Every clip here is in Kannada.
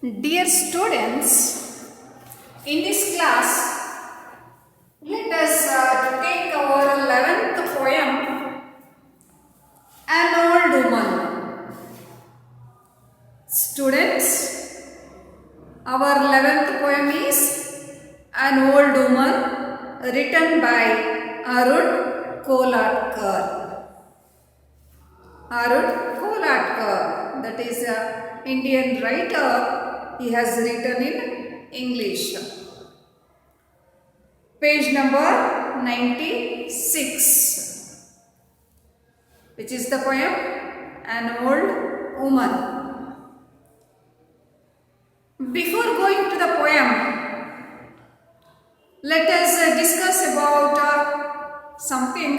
Dear students, in this class, let us take our 11th poem, An Old Woman. Students, our 11th poem is An Old Woman, written by Arun Kolatkar. Arun Kolatkar, that is an Indian writer. He has written in English. Page number 96, which is the poem An Old Woman. Before going to the poem, let us discuss about something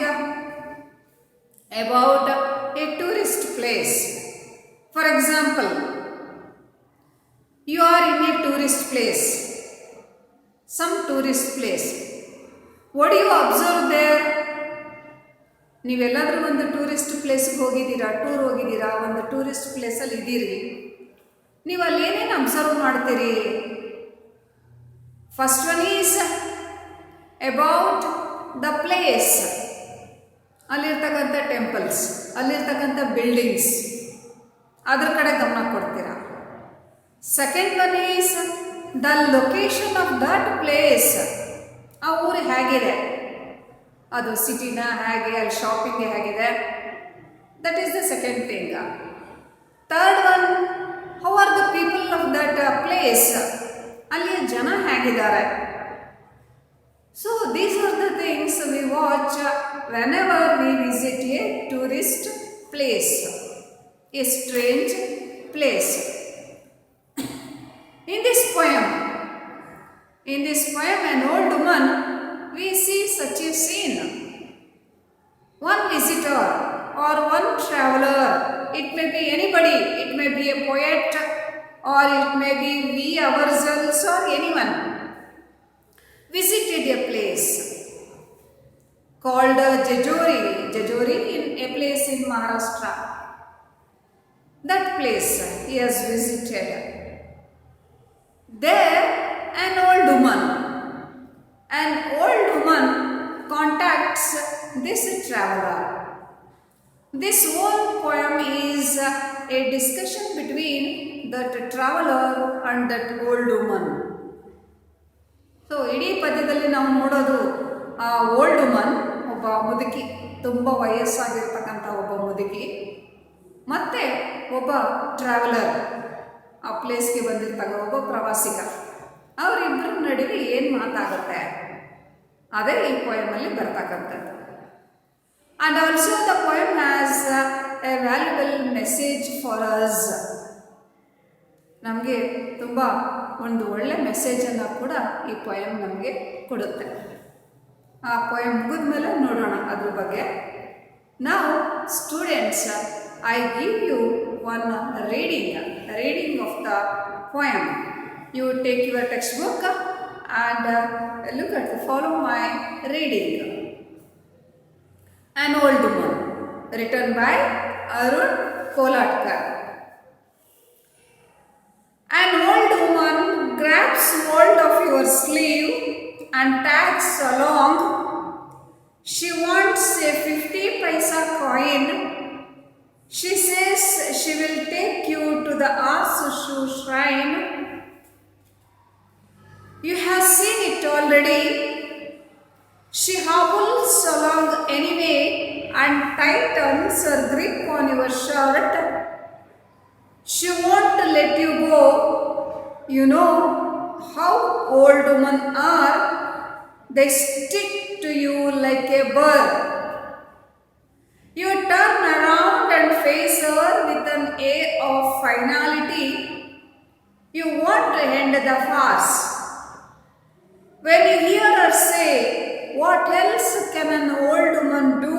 about a tourist place. For example, you are in a tourist place, some tourist place. What do you observe there? ನೀವೆಲ್ಲಾದರೂ ಒಂದು ಟೂರಿಸ್ಟ್ ಪ್ಲೇಸ್ಗೆ ಹೋಗಿದ್ದೀರಾ, ಟೂರ್ ಹೋಗಿದ್ದೀರಾ, ಒಂದು ಟೂರಿಸ್ಟ್ ಪ್ಲೇಸಲ್ಲಿ ಇದ್ದೀರಿ, ನೀವು ಅಲ್ಲಿ ಏನೇನು ಅಬ್ಸರ್ವ್ ಮಾಡ್ತೀರಿ? First one is about the place, ಅಲ್ಲಿರ್ತಕ್ಕಂಥ ಟೆಂಪಲ್ಸ್, ಅಲ್ಲಿರ್ತಕ್ಕಂಥ ಬಿಲ್ಡಿಂಗ್ಸ್, ಅದ್ರ ಕಡೆ ಗಮನ ಕೊಡ್ತೀರಾ. Second one is the location of that place, ಆ ಊರು ಹೇಗಿದೆ, ಅದು ಸಿಟಿನ ಹೇಗೆ, ಅಲ್ಲಿ ಶಾಪಿಂಗ್ ಹೇಗಿದೆ, that is the second thing. Third one, how are the people of that place, ಅಲ್ಲಿಯ ಜನ ಹೇಗಿದ್ದಾರೆ. So these are the things we watch whenever we visit a tourist place, a strange place. In this poem, An Old Woman, we see such a scene. One visitor or one traveler, it may be anybody, it may be a poet or it may be we ourselves or anyone, visited a place called Jejuri in a place in Maharashtra. That place he has visited. There, an old woman contacts this traveler. This whole poem is a discussion between that traveler and that old woman. So, ಇಡೀ ಪದ್ಯದಲ್ಲಿ ನಾವು ನೋಡೋದು ಆ ಓಲ್ಡ್ ವುಮನ್, ಒಬ್ಬ ಮುದುಕಿ, ತುಂಬ ವಯಸ್ಸಾಗಿರ್ತಕ್ಕಂಥ ಒಬ್ಬ ಮುದುಕಿ, ಮತ್ತು ಒಬ್ಬ ಟ್ರಾವೆಲರ್, ಆ ಪ್ಲೇಸ್ಗೆ ಬಂದಿರ್ತಾಗ ಒಬ್ಬ ಪ್ರವಾಸಿಗ, ಅವರಿಬ್ಬರ ನಡುವೆ ಏನು ಮಾತಾಗುತ್ತೆ ಅದೇ ಈ ಪೊಯಮಲ್ಲಿ ಬರ್ತಕ್ಕಂಥದ್ದು. And also the poem has A valuable message for us. ನಮಗೆ ತುಂಬ ಒಂದು ಒಳ್ಳೆ ಮೆಸೇಜನ್ನು ಕೂಡ ಈ ಪೊಯಮ್ ನಮಗೆ ಕೊಡುತ್ತೆ. ಆ ಪೊಯಮ್ ಮುಗಿದ ಮೇಲೆ ನೋಡೋಣ ಅದ್ರ ಬಗ್ಗೆ. ನಾವು students, I give you one reading of the poem. You take your textbook and follow my reading. An Old Woman, written by Arun Kolatkar. An old woman grabs hold of your sleeve and tags along. She wants a 50 paisa coin. She says she will take you to the Ashu shrine. You have seen it already. She hobbles along anyway and tightens her grip on your shirt. She won't let you go. You know how old women are. They stick to you like a burr. You turn around and face her with an air of finality. You want to end the farce. When you hear her say, "What else can an old woman do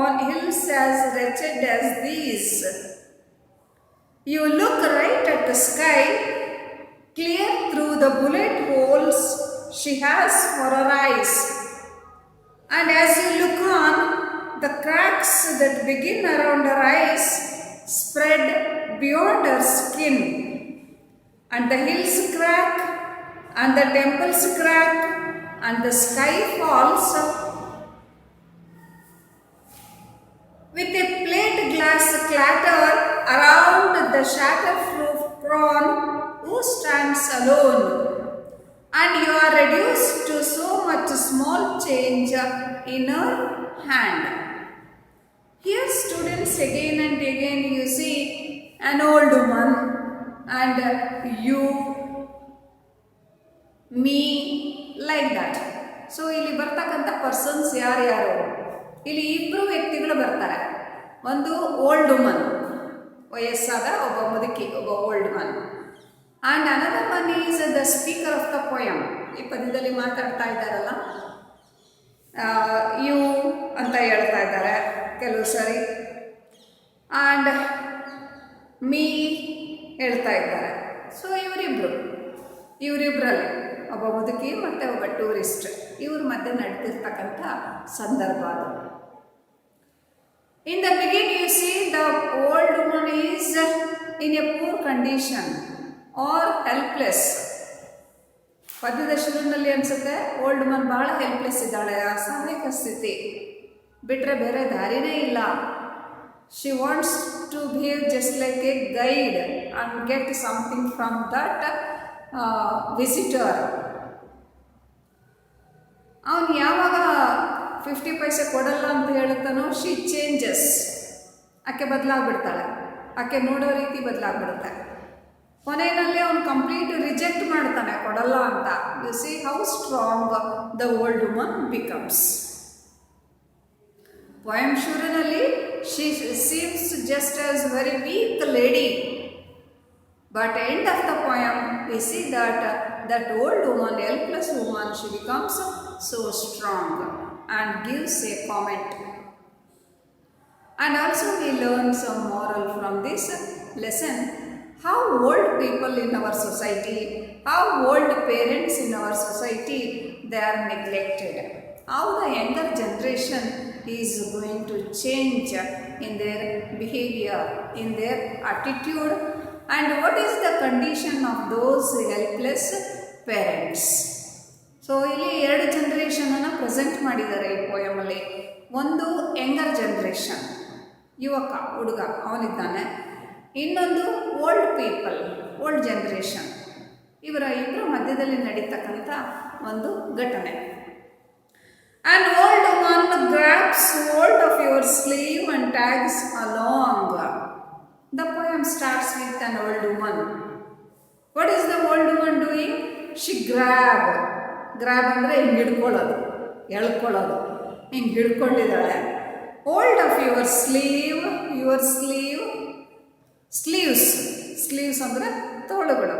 on hills as wretched as these?" You look right at the sky, clear through the bullet holes she has for her eyes. And as you look on, the cracks that begin around her eyes spread beyond her skin, and the hills crack, and the temples crack, and the sky falls. With a plate glass clatter around the shattered prawn who stands alone, and you are reduced to so much small change in her hand. Here students again and again you see an old woman and you, me, like that. So ಇಲ್ಲಿ ಬರ್ತಕ್ಕಂಥ ಪರ್ಸನ್ಸ್ ಯಾರ್ಯಾರು, ಇಲ್ಲಿ ಇಬ್ಬರು ವ್ಯಕ್ತಿಗಳು ಬರ್ತಾರೆ. ಒಂದು ಓಲ್ಡ್ ವುಮನ್, ವಯಸ್ಸಾದ ಒಬ್ಬ ಮುದುಕಿ, ಒಬ್ಬ old man, and another one is the speaker of the poem. ಈ ಪದ್ಯದಲ್ಲಿ ಮಾತಾಡ್ತಾ ಇದ್ದಾರಲ್ಲ, ಯು ಅಂತ ಹೇಳ್ತಾ ಇದ್ದಾರೆ ಕೆಲವು ಸರಿ, ಆ್ಯಂಡ್ ಮೀ ಹೇಳ್ತಾ ಇದ್ದಾರೆ. ಸೊ ಇವರಿಬ್ಬರಲ್ಲಿ ಒಬ್ಬ ಮುದುಕಿ ಮತ್ತು ಒಬ್ಬ ಟೂರಿಸ್ಟ್, ಇವ್ರ ಮಧ್ಯೆ ನಡೆದಿರ್ತಕ್ಕಂಥ ಸಂದರ್ಭ ಅದು. In the beginning you see the old woman is in a poor condition or helpless. ಪದ್ಯದ ಶುರುವಿನಲ್ಲಿ ಅನಿಸುತ್ತೆ ಓಲ್ಡ್ ವುಮನ್ ಬಹಳ ಹೆಲ್ಪ್ಲೆಸ್ ಇದ್ದಾಳೆ, ಅಸಹಾಯಕ ಸ್ಥಿತಿ ಬಿಟ್ಟರೆ ಬೇರೆ ದಾರಿನೇ ಇಲ್ಲ. She wants to behave just like a guide and get something from that visitor. ಅವನು ಯಾವಾಗ 50 ಪೈಸೆ ಕೊಡಲ್ಲ ಅಂತ ಹೇಳುತ್ತಾನೋ, ಶಿ ಚೇಂಜಸ್, ಆಕೆ ಬದಲಾಗ್ಬಿಡ್ತಾಳೆ, ಆಕೆ ನೋಡೋ ರೀತಿ ಬದಲಾಗ್ಬಿಡುತ್ತೆ. ಕೊನೆಯಲ್ಲಿ ಅವನು ಕಂಪ್ಲೀಟ್ ರಿಜೆಕ್ಟ್ ಮಾಡ್ತಾನೆ, ಕೊಡಲ್ಲ ಅಂತ. You see how strong the old woman becomes. Poem ಶುರುವಿನಲ್ಲಿ she seems just as very weak lady, but end of the poem we see that old woman, helpless woman, she becomes so strong and gives a comment. And also we learn some moral from this lesson, how old people in our society, how old parents in our society, they are neglected, how the younger generation is going to change in their behavior, in their attitude, and what is the condition of those helpless parents. So ಇಲ್ಲಿ 2 ಜನ್ರೇಷನನ್ನು ಪ್ರೆಸೆಂಟ್ ಮಾಡಿದ್ದಾರೆ ಈ ಪೋಯಮಲ್ಲಿ. ಒಂದು ಯಂಗರ್ ಜನ್ರೇಷನ್, ಯುವಕ ಹುಡುಗ ಅವನಿದ್ದಾನೆ, ಇನ್ನೊಂದು ಓಲ್ಡ್ ಪೀಪಲ್, ಓಲ್ಡ್ ಜನ್ರೇಷನ್. ಇವರ ಇಬ್ಬರ ಮಧ್ಯದಲ್ಲಿ ನಡೀತಕ್ಕಂಥ ಒಂದು ಘಟನೆ. An old woman grabs hold of your sleeve and tags along. The poem starts with an old woman. What is the old woman doing? She grab ಅಂದರೆ ಹಿಂಗೆ ಹಿಡ್ಕೊಳ್ಳೋದು, ಎಳ್ಕೊಳ್ಳೋದು, ಹಿಂಗೆ ಹಿಡ್ಕೊಂಡಿದ್ದಾಳೆ. ಹೋಲ್ಡ್ ಆಫ್ ಯುವರ್ ಸ್ಲೀವ್ಸ್ ಅಂದರೆ ತೋಳುಗಳು.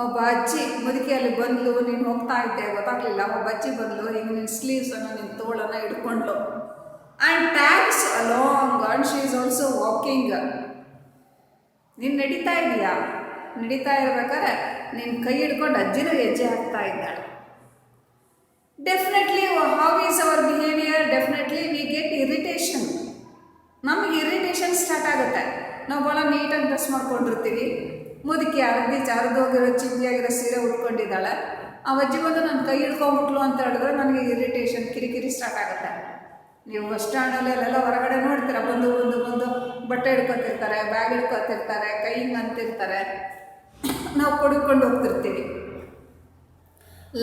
ಒಬ್ಬ ಅಜ್ಜಿ ಮುದುಕಿಯಲ್ಲಿ ಬಂದ್ಲು, ನೀನು ಹೋಗ್ತಾ ಇದ್ದೆ ಗೊತ್ತಾಗಲಿಲ್ಲ, ಒಬ್ಬ ಅಜ್ಜಿ ಬಂದ್ಲು, ಹಿಂಗೆ ನಿನ್ನ ಸ್ಲೀವ್ಸನ್ನು, ನಿನ್ನ ತೋಳನ್ನು ಹಿಡ್ಕೊಂಡ್ಲು. And tags along, and she is also walking. ನೀನು ನಡೀತಾ ಇದೆಯಾ, ನಡೀತಾ ಇರ್ಬೇಕಾದ್ರೆ ನಿನ್ನ ಕೈ ಹಿಡ್ಕೊಂಡು ಅಜ್ಜಿನೂ ಹೆಜ್ಜೆ ಹಾಕ್ತಾ ಇದ್ದಾಳೆ. Definitely how is our behaviour? Definitely we get irritation. ನಮಗೆ ಇರಿಟೇಷನ್ ಸ್ಟಾರ್ಟ್ ಆಗುತ್ತೆ. ನಾವು ಭಾಳ ನೀಟಾಗಿ ಡ್ರೆಸ್ ಮಾಡ್ಕೊಂಡಿರ್ತೀವಿ, ಮುದುಕಿ ಹರಿದೋಗಿರೋ ಚಿಂದಿಯಾಗಿರೋ ಸೀರೆ ಉಟ್ಕೊಂಡಿದ್ದಾಳೆ, ಆ ಅಜ್ಜಿ ಬಂದು ನನ್ನ ಕೈ ಹಿಡ್ಕೊಂಬಿಟ್ಲು ಅಂತ ಹೇಳಿದ್ರೆ ನನಗೆ ಇರಿಟೇಷನ್, ಕಿರಿಕಿರಿ ಸ್ಟಾರ್ಟ್ ಆಗುತ್ತೆ. ನೀವು ಬಸ್ ಸ್ಟ್ಯಾಂಡಲ್ಲಿ ಅಲ್ಲೆಲ್ಲ ಹೊರಗಡೆ ನೋಡ್ತೀರ, ಬಂದು ಬಟ್ಟೆ ಹಿಡ್ಕೊತಿರ್ತಾರೆ, ಬ್ಯಾಗ್ ಹಿಡ್ಕೊತಿರ್ತಾರೆ, ಕೈ ಹಿಂಗೆ ಅಂತಿರ್ತಾರೆ, ನಾವು ಕೊಡ್ಕೊಂಡು ಹೋಗ್ತಿರ್ತೀವಿ.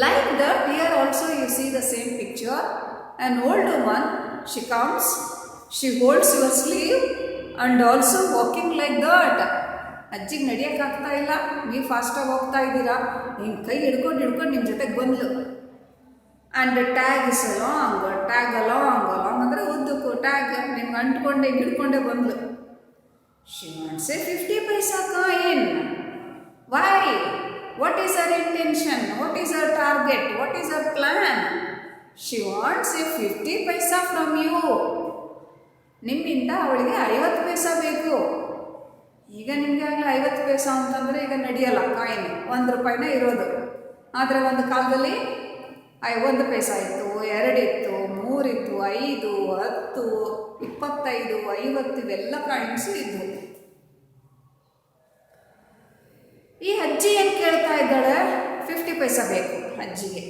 Like that, here also you see the same picture. An old woman, she comes, she holds your sleeve and also walking like that. ಅಜ್ಜಿಗೆ ನಡೆಯೋಕ್ಕಾಗ್ತಾ ಇಲ್ಲ, ನೀವು ಫಾಸ್ಟಾಗಿ ಹೋಗ್ತಾ ಇದ್ದೀರಾ, ಹಿಂಗೆ ಕೈ ಹಿಡ್ಕೊಂಡು ನಿಮ್ಮ ಜೊತೆಗೆ ಬಂದ್ಲು. ಆ್ಯಂಡ್ ಟ್ಯಾಗ್ ಇಸ್ ಲಾಂಗ್ ಅಂದರೆ ಉದ್ದಕ್ಕೂ ಟ್ಯಾಗ್ ನಿಮ್ಗೆ ಅಂಟ್ಕೊಂಡೆ ಹಿಡ್ಕೊಂಡೆ ಬಂದ್ಲು. She wants a 50 paisa coin. Why? What is her intention? What is her target? What is her plan? She wants a 50 paisa from you. ನಿಮ್ಮಿಂದ ಅವಳಿಗೆ 50 ಪೈಸಾ ಬೇಕು. ಈಗ ನಿಮಗೆ ಆಗಲಿ 50 ಪೈಸಾ ಅಂತಂದರೆ ಈಗ ನಡೆಯಲ್ಲ, ಕಾಯಿನ್ 1 ರೂಪಾಯಿನೇ ಇರೋದು. ಆದರೆ ಒಂದು ಕಾಲದಲ್ಲಿ 1 ಪೈಸಾ ಇತ್ತು, 2 ಇತ್ತು, 3 ಇತ್ತು, 5, 10, 25, 50 ಇವೆಲ್ಲ ಕಾಯಿನ್ಸು ಇದ್ದವು. ಈ ಅಜ್ಜಿ ಇದ್ದಾಳೆ, 50 ಪೈಸಾ ಬೇಕು ಅಜ್ಜಿಗೆ.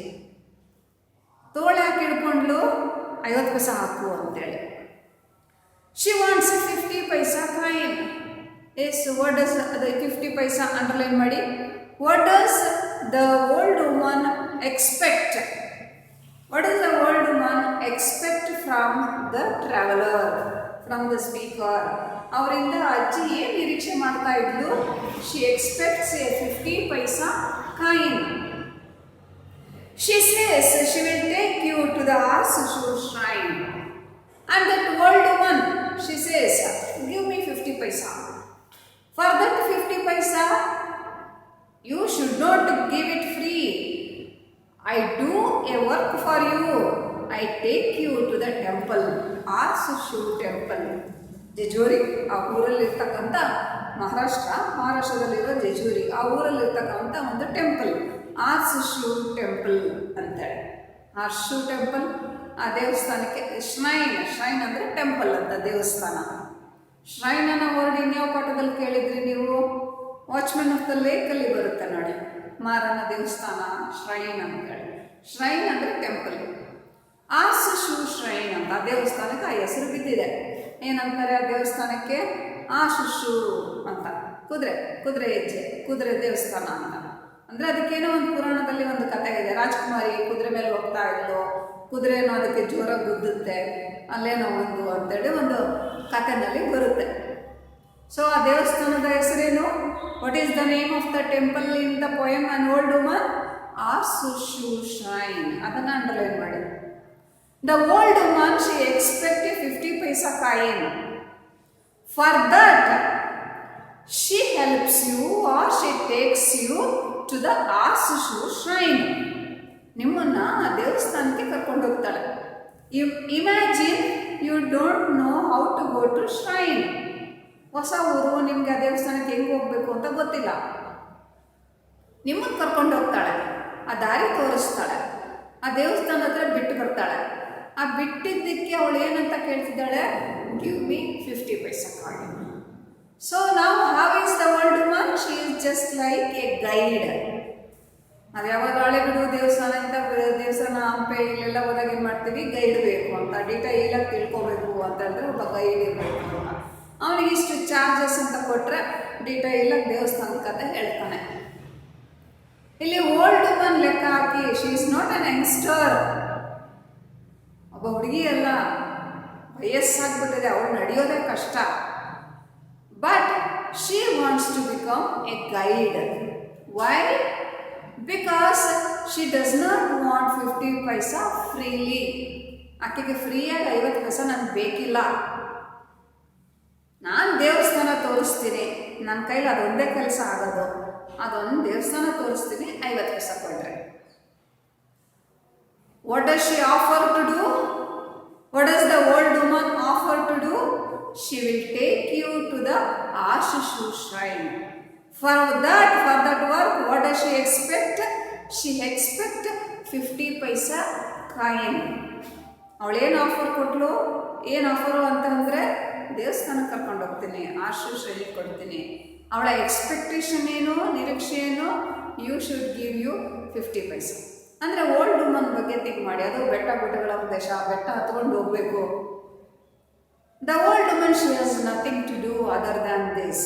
ತೋಳೆ ಹಾಕಿ ಹಿಡ್ಕೊಂಡ್ಲು, 50 ಪೈಸಾ ಹಾಕು ಅಂತೇಳಿ. She wants 50 paisa coin. Yes, what does the 50 paisa underline ಮಾಡಿ. What does the old woman expect? What does the old woman expect from the traveller, from the speaker? ಅವರಿಂದ ಅಜ್ಜಿ ಏನು ನಿರೀಕ್ಷೆ ಮಾಡ್ತಾ ಇದ್ಲು? She expects a 50 paisa coin. She says she will take you to the Horseshoe Shrine. And that old woman, she says, give me 50 paisa. For that 50 paisa, you should not give it free. I do a work for you. I take you to the temple, Horseshoe Temple. ಜೆಜೂರಿ, ಆ ಊರಲ್ಲಿರ್ತಕ್ಕಂಥ ಮಹಾರಾಷ್ಟ್ರದಲ್ಲಿರೋ ಜೆಜೂರಿ, ಆ ಊರಲ್ಲಿರ್ತಕ್ಕಂಥ ಒಂದು ಟೆಂಪಲ್, ಹಾರ್ಸ್ಶೂ ಟೆಂಪಲ್ ಅಂತೇಳಿ. ಹಾರ್ಸ್ಶೂ ಟೆಂಪಲ್, ಆ ದೇವಸ್ಥಾನಕ್ಕೆ ಶ್ರೈನ್ ಅಂದರೆ ಟೆಂಪಲ್ ಅಂತ, ದೇವಸ್ಥಾನ. ಶ್ರೈನ್ ಅನ್ನೋ ವರ್ಡ್ ಇನ್ಯಾವ ಪಾಠದಲ್ಲಿ ಕೇಳಿದ್ರಿ ನೀವು? ವಾಚ್ಮೆನ್ ಆಫ್ ದ ಲೇಕಲ್ಲಿ ಬರುತ್ತೆ ನೋಡಿ, ಮಾರನ ದೇವಸ್ಥಾನ ಶ್ರೈನ್ ಅಂತೇಳಿ. ಶ್ರೈನ್ ಅಂದರೆ ಟೆಂಪಲ್. ಹಾರ್ಸ್ಶೂ ಶ್ರೈನ್ ಅಂತ ಆ ದೇವಸ್ಥಾನಕ್ಕೆ ಆ ಹೆಸರು ಬಿದ್ದಿದೆ. ಏನಂತಾರೆ ಆ ದೇವಸ್ಥಾನಕ್ಕೆ? ಹಾರ್ಸ್ಶೂ ಅಂತ. ಕುದುರೆ ಹೆಜ್ಜೆ, ಕುದುರೆ ದೇವಸ್ಥಾನ ಅಂತ. ಅಂದರೆ ಅದಕ್ಕೇನೋ ಒಂದು ಪುರಾಣದಲ್ಲಿ ಒಂದು ಕಥೆ ಇದೆ. ರಾಜ್ಕುಮಾರಿ ಕುದುರೆ ಮೇಲೆ ಹೋಗ್ತಾ ಇದ್ಲು, ಕುದುರೆನೋ ಅದಕ್ಕೆ ಜೋರಾಗಿ ಗುದ್ದುತ್ತೆ, ಅಲ್ಲೇನೋ ಒಂದು ಅಂತೇಳಿ ಒಂದು ಕಥೆನಲ್ಲಿ ಬರುತ್ತೆ. ಸೊ ಆ ದೇವಸ್ಥಾನದ ಹೆಸರೇನು? What is the name of the temple in the poem on old woman? Horseshoe shrine. ಅದನ್ನು ಅಂಡರ್ಲೈನ್ ಮಾಡಿ. The old woman she expect 50 paisa coin. For that she helps you or she takes you to the Horseshoe Shrine. ನಿಮ್ಮನ್ನ ಆ ದೇವಸ್ಥಾನಕ್ಕೆ ಕರ್ಕೊಂಡು ಹೋಗ್ತಾಳೆ. Imagine you don't know how to go to shrine. ಹೊಸ ಊರು, ನಿಮಗೆ ಆ ದೇವಸ್ಥಾನಕ್ಕೆ ಹೆಂಗೆ ಹೋಗ್ಬೇಕು ಅಂತ ಗೊತ್ತಿಲ್ಲ. ನಿಮ್ಮನ್ನು ಕರ್ಕೊಂಡು ಹೋಗ್ತಾಳೆ, ಆ ದಾರಿ ತೋರಿಸ್ತಾಳೆ, ಆ ದೇವಸ್ಥಾನ ಹತ್ರ ಬಿಟ್ಟು ಬರ್ತಾಳೆ. ಆ ಬಿಟ್ಟಿದ್ದಕ್ಕೆ ಅವಳು ಏನಂತ ಕೇಳ್ತಿದ್ದಾಳೆ? Give me 50 paisa coin. So now how is the old woman? She is just like a guide. ನಾವು ಯಾವಾಗ ಹಳೆಬಿಡು ದೇವಸ್ಥಾನ ಅಂತ ದೇವಸ್ಥಾನ ಹಂಪೆ ಇಲ್ಲೆಲ್ಲ ಹೋದಾಗ ಏನು ಮಾಡ್ತೀವಿ? ಗೈಡ್ ಬೇಕು ಅಂತ, ಡೀಟೇಲಾಗಿ ತಿಳ್ಕೊಬೇಕು ಅಂತಂದರೆ ಒಬ್ಬ ಗೈಡ್ ಇರಬೇಕು ಅಂತ. ಅವನಿಗೆ ಇಷ್ಟು ಚಾರ್ಜಸ್ ಅಂತ ಕೊಟ್ಟರೆ ಡೀಟೇಲಾಗಿ ದೇವಸ್ಥಾನದ ಕತೆ ಹೇಳ್ತಾನೆ. ಇಲ್ಲಿ ಓಲ್ಡ್ ವುಮನ್ ಲೆಕ್ಕ ಹಾಕಿ, she is not an youngster. ಒಬ್ಬ ಹುಡುಗಿ ಅಲ್ಲ, ವಯಸ್ಸಾಗ್ಬಿಟ್ಟಿದೆ, ಅವಳು ನಡೆಯೋದೇ ಕಷ್ಟ. But she wants to become a guide. Why? Because she does not want 50 paisa freely. ಆಕೆಗೆ ಫ್ರೀಯಾಗಿ 50 ಪೈಸಾ ನನಗೆ ಬೇಕಿಲ್ಲ. ನಾನು ದೇವಸ್ಥಾನ ತೋರಿಸ್ತೀನಿ, ನನ್ನ ಕೈಲಿ ಅದೊಂದೇ ಕೆಲಸ ಆಗೋದು. ಅದೊಂದು ದೇವಸ್ಥಾನ ತೋರಿಸ್ತೀನಿ, 50 ಪೈಸಾ ಕೊಟ್ಟರೆ. What does she offer to do? What does the old woman offer to do? She will take you to the Horseshoe Shrine. For that work, what does she expect? She expect 50 paisa coin. ಅವಳೇನು offer ಕೊಟ್ಟಳು? ಏನು ಆಫರು ಅಂತಂದರೆ ದೇವಸ್ಥಾನಕ್ಕೆ ಕರ್ಕೊಂಡು ಹೋಗ್ತೀನಿ, ಹಾರ್ಸ್ಶೂ ಶ್ರೈನ್ ಕೊಡ್ತೀನಿ. ಅವಳ ಎಕ್ಸ್ಪೆಕ್ಟೇಷನ್ ಏನು, ನಿರೀಕ್ಷೆ ಏನು? ಯು ಶುಡ್ ಗಿವ್ ಯು 50 ಪೈಸಾ. ಅಂದರೆ ಓಲ್ಡ್ ವುಮನ್ ಬಗ್ಗೆ ಥಿಂಕ್ ಮಾಡಿ. ಅದು ಬೆಟ್ಟಗಳ ಪ್ರದೇಶ, ಬೆಟ್ಟ ಹತ್ಕೊಂಡು ಹೋಗಬೇಕು. The old woman, she has nothing to do other than this.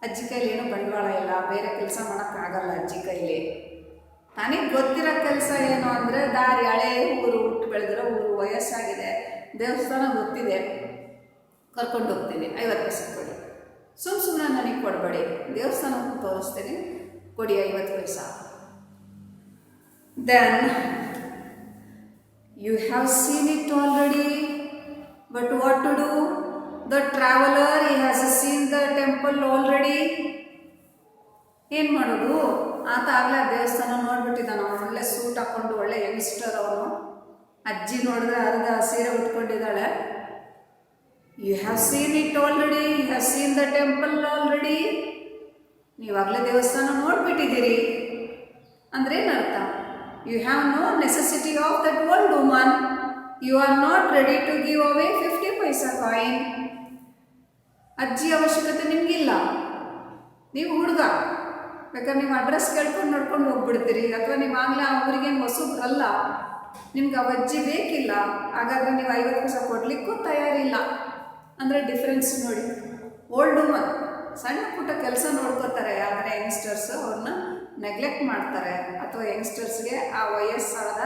ಅಜ್ಜಿ ಕೈಲಿ ಏನೂ ಬಂಡವಾಳ ಇಲ್ಲ, ಬೇರೆ ಕೆಲಸ ಮಾಡೋಕ್ಕಾಗಲ್ಲ ಅಜ್ಜಿ ಕೈಲಿ. ನನಗೆ ಗೊತ್ತಿರೋ ಕೆಲಸ ಏನು ಅಂದರೆ ದಾರಿ, ಹಳೆ ಊರು, ಹುಟ್ಟು ಬೆಳೆದಿರೋ ಊರು, ವಯಸ್ಸಾಗಿದೆ, ದೇವಸ್ಥಾನ ಗೊತ್ತಿದೆ, ಕರ್ಕೊಂಡು ಹೋಗ್ತೀನಿ, 50 ಪೈಸಾ ಕೊಡಿ. ಸುಮ್ಮನೆ ನನಗೆ ಕೊಡಬೇಡಿ, ದೇವಸ್ಥಾನಕ್ಕೆ ತೋರಿಸ್ತೀನಿ, ಕೊಡಿ 50 ಪೈಸಾ. Then you have seen it already. But what to do? The traveler, he has seen the temple already. ಏನು ಮಾಡೋದು? ಆತ ಆಗಲೇ ದೇವಸ್ಥಾನ ನೋಡ್ಬಿಟ್ಟಿದ್ದಾನೆ. ಅವನು ಒಳ್ಳೆ ಸೂಟ್ ಹಾಕ್ಕೊಂಡು, ಒಳ್ಳೆ ಯಂಗ್ಸ್ಟರ್ ಅವನು. ಅಜ್ಜಿ ನೋಡಿದ್ರೆ ಅರ್ಧ ಸೀರೆ ಉಟ್ಕೊಂಡಿದ್ದಾಳೆ. You have seen it already, you have seen the temple already. ನೀವಾಗಲೇ ದೇವಸ್ಥಾನ ನೋಡ್ಬಿಟ್ಟಿದ್ದೀರಿ ಅಂದರೆ ಏನರ್ಥ? You have no necessity of that old woman. You are not ready to give away 50 paisa coin. ಅಜ್ಜಿ ಅವಶ್ಯಕತೆ ನಿಮಗಿಲ್ಲ, ನೀವು ಹುಡುಗ, ಬೇಕಾದ್ರೆ ನೀವು ಅಡ್ರೆಸ್ ಕೇಳ್ಕೊಂಡು ನೋಡ್ಕೊಂಡು ಹೋಗ್ಬಿಡ್ತೀರಿ, ಅಥವಾ ನೀವು ಆಗಲೇ ಆ ಊರಿಗೇನು ಹೊಸಬ್ರಲ್ಲ, ನಿಮ್ಗೆ ಆ ಅಜ್ಜಿ ಬೇಕಿಲ್ಲ, ಹಾಗಾದರೆ ನೀವು 50 ಪೈಸೆ ಕೊಡಲಿಕ್ಕೂ ತಯಾರಿಲ್ಲ. ಅಂದರೆ ಡಿಫ್ರೆನ್ಸ್ ನೋಡಿ. ಓಲ್ಡ್ ವುಮನ್ ಸಣ್ಣ ಪುಟ್ಟ ಕೆಲಸ ನೋಡ್ಕೋತಾರೆ, ಆದರೆ ಯಂಗ್ಸ್ಟರ್ಸ್ ಅವ್ರನ್ನ ನೆಗ್ಲೆಕ್ಟ್ ಮಾಡ್ತಾರೆ, ಅಥವಾ ಯಂಗ್ಸ್ಟರ್ಸ್ಗೆ ಆ ವಯಸ್ಸಾದ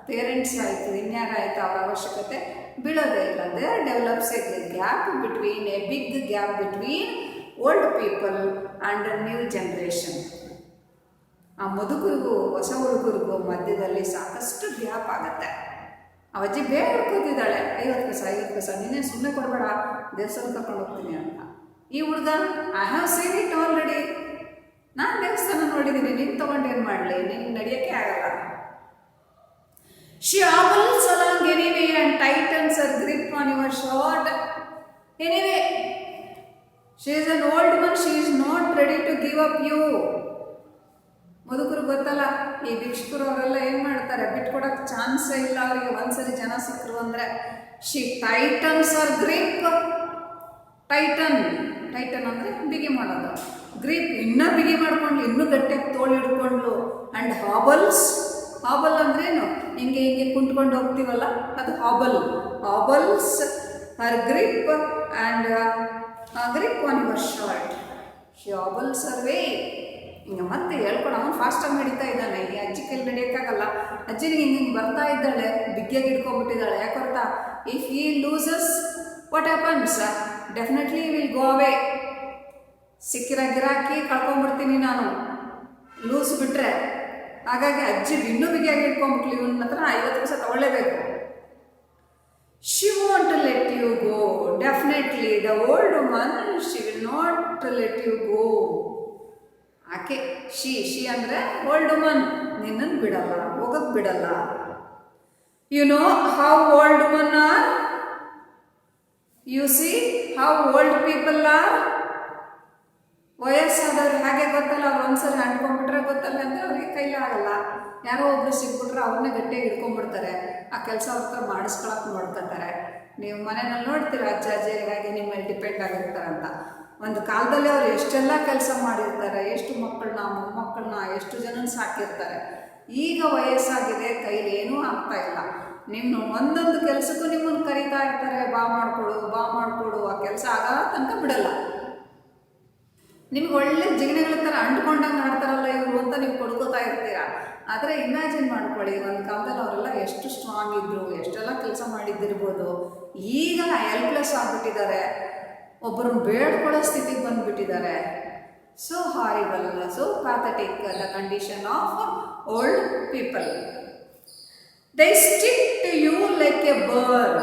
ಪೇರೆಂಟ್ಸ್ ಆಯಿತು ಇನ್ಯಾರಾಯಿತು ಅವ್ರ ಅವಶ್ಯಕತೆ ಬೀಳೋದೇ ಇಲ್ಲ. There develops a gap between a big gap between old people and new generation. ಆ ಮುದುಕರಿಗೂ ಹೊಸ ಹುಡುಗರಿಗೂ ಮಧ್ಯದಲ್ಲಿ ಸಾಕಷ್ಟು ಗ್ಯಾಪ್ ಆಗುತ್ತೆ. ಆ ಅಜ್ಜಿ ಬೇಗ ಕೂತಿದ್ದಾಳೆ, 50 ಪೈಸೆ ನೀನೇ ಸುಮ್ಮನೆ ಕೊಡಬೇಡ, ದೇವಸ್ಥಾನ ಕರ್ಕೊಂಡು ಹೋಗ್ತೀನಿ ಅಂತ. ಈ ಹುಡುಗ I have seen it already, ನಾನು ದೇವಸ್ಥಾನ ನೋಡಿದ್ದೀನಿ, ನೀನು ತೊಗೊಂಡೇನು ಮಾಡಲಿ, ನಿನ್ಗೆ ನಡೆಯೋಕ್ಕೆ ಆಗಲ್ಲ. She hobbles along anyway and tightens her grip on your shirt. Anyway, she is an old one, she is not ready to give up you. ಮುದುಕರು ಗೊತ್ತಲ್ಲ, ಈ ಭಿಕ್ಷುಕರು ಅವರೆಲ್ಲ ಏನು ಮಾಡ್ತಾರೆ, ಬಿಟ್ಕೊಡೋಕ್ಕೆ ಚಾನ್ಸೇ ಇಲ್ಲ ಅವರಿಗೆ. ಒಂದ್ಸರಿ ಜನ ಸಿಕ್ಕರು ಅಂದರೆ she tightens our grip. Tighten ಅಂದರೆ ಬಿಗಿ ಮಾಡೋದು, ಗ್ರಿಪ್ ಇನ್ನೂ ಬಿಗಿ ಮಾಡ್ಕೊಂಡು ಇನ್ನೂ ಗಟ್ಟಿಯಾಗಿ ತೋಳು ಹಿಡ್ಕೊಂಡು. ಆ್ಯಂಡ್ ಹಾಬಲ್ ಅಂದ್ರೇನು, ಹಿಂಗೆ ಕುಂತ್ಕೊಂಡು ಹೋಗ್ತೀವಲ್ಲ ಅದು hobbles her grip and grip on your shirt. She hobbles her way. ಹಿಂಗೆ ಮತ್ತೆ ಹೇಳ್ಕೊಂಡು ಅವನು ಫಾಸ್ಟಾಗಿ ನಡೀತಾ ಇದ್ದಾನೆ. ಈ ಅಜ್ಜಿ ಕೈಲಿ ನಡೆಯೋಕ್ಕಾಗಲ್ಲ. ಅಜ್ಜಿನಿಗೆ ಹಿಂಗೆ ಬರ್ತಾ ಇದ್ದಾಳೆ, ಬಿಗ್ಗಿಯಾಗಿ ಹಿಡ್ಕೊಂಡ್ಬಿಟ್ಟಿದ್ದಾಳೆ. ಯಾಕೆ ಗೊತ್ತಾ, if he loses what happens, definitely will go away. ಸಿಕ್ಕಿರೋ ಗಿರಾಕಿ ಕಳ್ಕೊಂಡ್ಬಿಡ್ತೀನಿ ನಾನು ಲೂಸ್ ಬಿಟ್ಟರೆ. ಹಾಗಾಗಿ ಅಜ್ಜಿ ಇನ್ನೂ ಬಿಗಿಯಾಗಿ ಹಿಡ್ಕೊಂಡ್ಬಿಟ್ಲಿ, ಇವನ ಹತ್ರ 50 ಪೈಸೆ ತಗೊಳ್ಳೇಬೇಕು. She want to let you go. Definitely the old woman, she will not let you go. ಆಕೆ ಶಿ ಅಂದರೆ ಓಲ್ಡ್ ವುಮನ್, ನಿನ್ನನ್ನು ಬಿಡಲ್ಲ, ಹೋಗಕ್ಕೆ ಬಿಡಲ್ಲ. You know how old woman are, you see how old people are. ವಯಸ್ಸಾದವ್ರು ಹಾಗೆ ಗೊತ್ತಲ್ಲ, ಅವ್ರು ಒಂದ್ಸರಿ ಅಂಟ್ಕೊಂಡ್ಬಿಟ್ರೆ ಗೊತ್ತಲ್ಲ ಅಂದರೆ ಅವ್ರಿಗೆ ಕೈಲಾಗಲ್ಲ. ಯಾರೋ ಒಬ್ರು ಸಿಕ್ಬಿಟ್ರೆ ಅವ್ರನ್ನೇ ಗಟ್ಟಿಯಾಗಿ ಹಿಡ್ಕೊಂಡ್ಬಿಡ್ತಾರೆ. ಆ ಕೆಲಸ ಅವ್ರ ಹತ್ರ ಮಾಡಿಸ್ಕೊಳಕ್ಕೆ ನೋಡ್ಕೊತಾರೆ. ನೀವು ಮನೆಯಲ್ಲಿ ನೋಡ್ತೀರ ಅಜ್ಜಿ ಹಾಗೆ ನಿಮ್ಮ ಮೇಲೆ ಡಿಪೆಂಡ್ ಆಗಿರ್ತಾರೆ ಅಂತ. ಒಂದು ಕಾಲದಲ್ಲಿ ಅವ್ರು ಎಷ್ಟೆಲ್ಲ ಕೆಲಸ ಮಾಡಿರ್ತಾರೆ, ಎಷ್ಟು ಮಕ್ಕಳನ್ನ ಮೊಮ್ಮಕ್ಕಳನ್ನ ಎಷ್ಟು ಜನ ಸಾಕಿರ್ತಾರೆ. ಈಗ ವಯಸ್ಸಾಗಿದೆ, ಕೈಲಿ ಏನೂ ಆಗ್ತಾ ಇಲ್ಲ. ನಿಮ್ಮ ಒಂದೊಂದು ಕೆಲಸಕ್ಕೂ ನಿಮ್ಮನ್ನು ಕರೀತಾ ಇರ್ತಾರೆ, ಬಾ ಮಾಡಿಕೊಡು. ಆ ಕೆಲಸ ಆಗೋ ತನಕ ಬಿಡಲ್ಲ. ನಿಮ್ಗೆ ಒಳ್ಳೆ ಜಿಗಣೆಗಳ ಥರ ಅಂಟ್ಕೊಂಡಂಗೆ ಆಡ್ತಾರಲ್ಲ ಇವರು ಅಂತ ನೀವು ಕೊಡ್ಕೋತಾ ಇರ್ತೀರಾ. ಆದರೆ ಇಮ್ಯಾಜಿನ್ ಮಾಡ್ಕೊಳ್ಳಿ, ಒಂದು ಕಾಲದಲ್ಲಿ ಅವರೆಲ್ಲ ಎಷ್ಟು ಸ್ಟ್ರಾಂಗ್ ಇದ್ದರು, ಎಷ್ಟೆಲ್ಲ ಕೆಲಸ ಮಾಡಿದ್ದಿರ್ಬೋದು. ಈಗ ಹೆಲ್ಪ್ಲೆಸ್ ಆಗಿಬಿಟ್ಟಿದ್ದಾರೆ, ಒಬ್ಬರನ್ನು ಬೇಡ್ಕೊಳ್ಳೋ ಸ್ಥಿತಿಗೆ ಬಂದುಬಿಟ್ಟಿದ್ದಾರೆ. So horrible, so pathetic the condition of old people. They stick to you like a bird.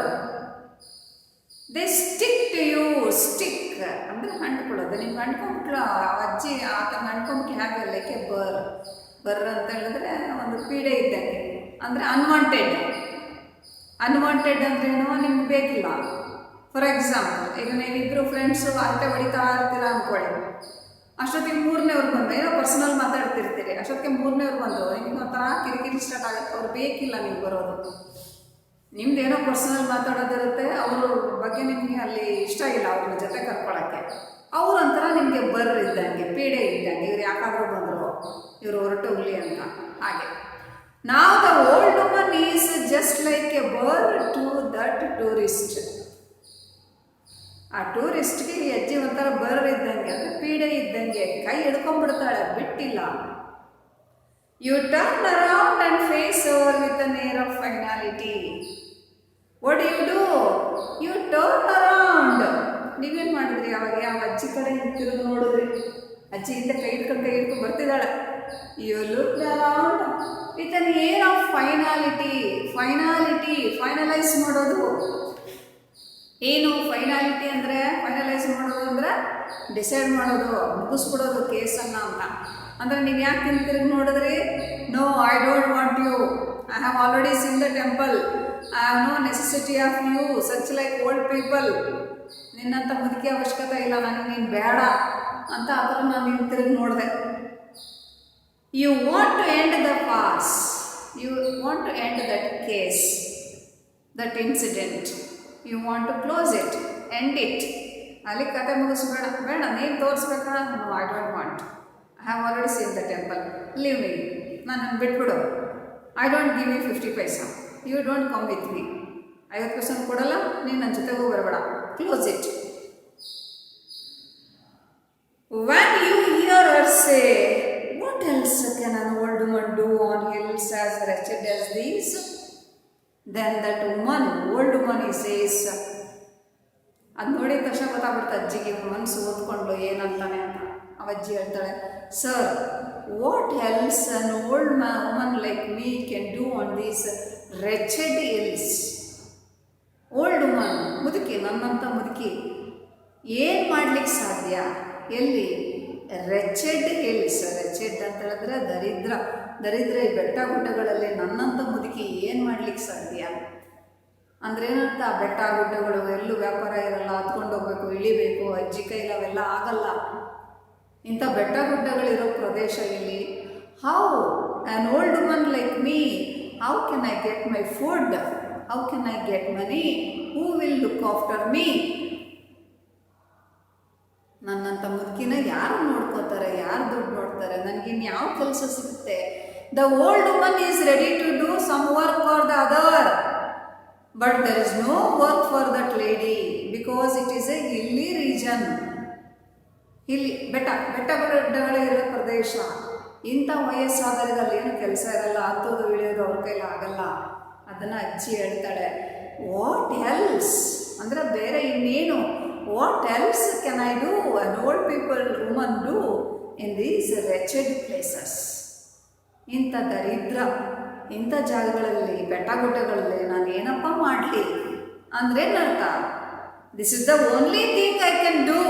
They stick to you. Stick ಅಂದರೆ ಅಂಟ್ಕೊಳ್ಳೋದು. ನಿಮ್ಗೆ ಅಂಟ್ಕೊಂಡ್ಬಿಟ್ಲು ಅಜ್ಜಿ, ಆತಂಗೆ ಅಂಟ್ಕೊಂಡ್ಬಿಟ್ಲು ಹೇಗೆ ಲೈಕ್ ಎ ಬರ್ ಅಂತ ಹೇಳಿದ್ರೆ ಒಂದು ಪೀಡೆ ಇದ್ದಂಗೆ. ಅಂದರೆ ಅನ್ವಾಂಟೆಡ್ ಅಂದ್ರೇನೋ ನಿಮ್ಗೆ ಬೇಕಿಲ್ಲ. ಫಾರ್ ಎಕ್ಸಾಂಪಲ್, ಈಗ ನೀವಿಬ್ಬರು ಫ್ರೆಂಡ್ಸು ಅರ್ಟೆ ಹೊಡಿತಾ ಇರ್ತೀರ ಅಂದ್ಕೊಳ್ಳಿ. ಅಷ್ಟೊತ್ತಿಗೆ 3ನೇವ್ರು ಬಂದು ಏನೋ ಪರ್ಸನಲ್ ಮಾತಾಡ್ತಿರ್ತೀರಿ. ಅಷ್ಟೊತ್ತಿಗೆ 3ನೇವ್ರು ಬಂದು ನಿಮ್ಗೆ ಒಂಥರ ಕಿರಿಕಿರಿ ಸ್ಟಾರ್ಟ್ ಆಗುತ್ತೆ. ಅವ್ರು ಬೇಕಿಲ್ಲ ನೀವು ಬರೋದು, ನಿಮ್ದೇನೋ ಪರ್ಸನಲ್ ಮಾತಾಡೋದಿರುತ್ತೆ, ಅವ್ರ ಬಗ್ಗೆ ನಿಮಗೆ ಅಲ್ಲಿ ಇಷ್ಟ ಇಲ್ಲ ಅವ್ರ ಜೊತೆ ಕರ್ಕೊಳ್ಳೋಕ್ಕೆ. ಅವ್ರಂತರ ನಿಮಗೆ ಇದ್ದಂಗೆ, ಪೀಡೆ ಇದ್ದಂಗೆ, ಇವ್ರು ಯಾಕಾದರೂ ಬಂದರು, ಇವರು ಹೊರಟೋಗ್ಲಿ ಅಂತ. ಹಾಗೆ ನಾವು the old woman is just like a bird to that tourist. ಆ ಟೂರಿಸ್ಟ್ಗೆ ಈ ಅಜ್ಜಿ ಒಂಥರ ಇದ್ದಂಗೆ, ಅಂದರೆ ಪೀಡೆ ಇದ್ದಂಗೆ, ಕೈ ಹಿಡ್ಕೊಂಡ್ಬಿಡ್ತಾಳೆ, ಬಿಟ್ಟಿಲ್ಲ. You turn around and face over with an air of finality. What you do? You turn around. ನೀವೇನು ಮಾಡಿದ್ರಿ ಅವಾಗ? ಯಾವ ಅಜ್ಜಿ ಕಡೆ ತಿರುಗಿ ನೋಡಿದ್ರಿ? ಅಜ್ಜಿ ಹಿಂದೆ ಕೈ ಹಿಡ್ಕೊಂಡು ಬರ್ತಿದ್ದಾಳೆ. You look around with an air of finality. Finalise ಮಾಡೋದು. ಏನು ಫೈನಾಲಿಟಿ ಅಂದರೆ? ಫೈನಲೈಸ್ ಮಾಡೋದು ಅಂದರೆ ಡಿಸೈಡ್ ಮಾಡೋದು, ಮುಗಿಸ್ಬಿಡೋದು ಕೇಸನ್ನು ಅಂತ. ಅಂದರೆ ನೀವು ಯಾಕೆ ಹಿಂತಿರುಗಿ ನೋಡಿದ್ರಿ? No, I don't want you. I have already seen the temple. I have no necessity of you such like old people. ನಿನ್ನಂಥ ಮುದುಕಿ ಅವಶ್ಯಕತೆ ಇಲ್ಲ, ನನಗೆ ನೀನು ಬೇಡ ಅಂತ ಆ ಥರ ನಾನು ಹಿಂತಿರುಗಿ ನೋಡಿದೆ. You want to end the pass. You want to end that case, that incident. You want to close it, end it. ಅಲ್ಲಿ ಕತೆ ಮುಗಿಸ್ಬೇಡ. ನೀನು ತೋರಿಸ್ಬೇಕಾ? No, I don't want. I have already seen the temple, leave me, ನನ್ನನ್ನು ಬಿಟ್ಬಿಡು. I don't give you 50 paisa, you don't come with me. 50 paisa ಕೊಡಲ್ಲ, ನೀನು ನನ್ನ ಜೊತೆಗೂ ಬರಬೇಡ, close it. When you hear her say, what else can an old woman do on hills as wretched as these? Then that woman, old woman, he says, ಅದು ನೋಡಿದ ತಕ್ಷಣ ಗೊತ್ತಾಗ್ಬಿಡ್ತು ಅಜ್ಜಿಗೆ, ಮನಸ್ಸು ಓದ್ಕೊಂಡು ಏನಂತಾನೆ ಅಂತ. ಅವಜ್ಜಿ ಹೇಳ್ತಾಳೆ, sir, what else an old woman like me can do on these wretched hills. Old woman, ಮುದುಕಿ, ನನ್ನಂಥ ಮುದುಕಿ ಏನು ಮಾಡ್ಲಿಕ್ಕೆ ಸಾಧ್ಯ ಎಲ್ಲಿ? Wretched hills. ರೆಚೆಡ್ ಅಂತ ಹೇಳಿದ್ರೆ ದರಿದ್ರ ಈ ಬೆಟ್ಟ ಗುಡ್ಡಗಳಲ್ಲಿ ನನ್ನಂಥ ಮುದುಕಿ ಏನು ಮಾಡ್ಲಿಕ್ಕೆ ಸಾಧ್ಯ ಅಂದರೆ ಏನಂತ? ಬೆಟ್ಟ ಗುಡ್ಡಗಳು ಎಲ್ಲೂ ವ್ಯಾಪಾರ ಇರಲ್ಲ, ಹತ್ಕೊಂಡು ಹೋಗ್ಬೇಕು, ಇಳಿಬೇಕು, ಅಜ್ಜಿ ಕೈಲಿ ಅವೆಲ್ಲ ಆಗಲ್ಲ. ಇಂಥ ಬೆಟ್ಟ ಗುಡ್ಡಗಳಿರೋ ಪ್ರದೇಶ ಇಲ್ಲಿ. How an old woman like me, how can I get my food, how can I get money, who will look after me? ನನ್ನಂಥ ಮುದುಕಿನ ಯಾರು ನೋಡ್ಕೋತಾರೆ, ಯಾರು ದುಡ್ಡು ನೋಡ್ತಾರೆ, ನನಗಿನ್ನು ಯಾವ ಕೆಲಸ ಸಿಗುತ್ತೆ? The old woman is ready to do some work for the other, but there is no work for that lady because it is a hilly region. ಇಲ್ಲಿ ಬೆಟ್ಟಗಳಿರೋ ಪ್ರದೇಶ. ಇಂಥ ವಯಸ್ಸಾದವರಲ್ಲಿ ಏನು ಕೆಲಸ ಇರಲ್ಲ, ಹತ್ತೋದು ಇಳಿಯೋದು ಅವ್ರ ಕೈಲಿ ಆಗಲ್ಲ. ಅದನ್ನು ಅಜ್ಜಿ ಹೇಳ್ತಾಳೆ. ವಾಟ್ ಎಲ್ಸ್ ಅಂದರೆ ಬೇರೆ ಇನ್ನೇನು? What else can I do, an old people woman do in these wretched places. ಇಂಥ ದರಿದ್ರ ಇಂಥ ಜಾಗಗಳಲ್ಲಿ, ಬೆಟ್ಟಗುಡ್ಡಗಳಲ್ಲಿ ನಾನು ಏನಪ್ಪ ಮಾಡಲಿ ಅಂದರೆ ಏನರ್ಥ? This is the only thing I can do.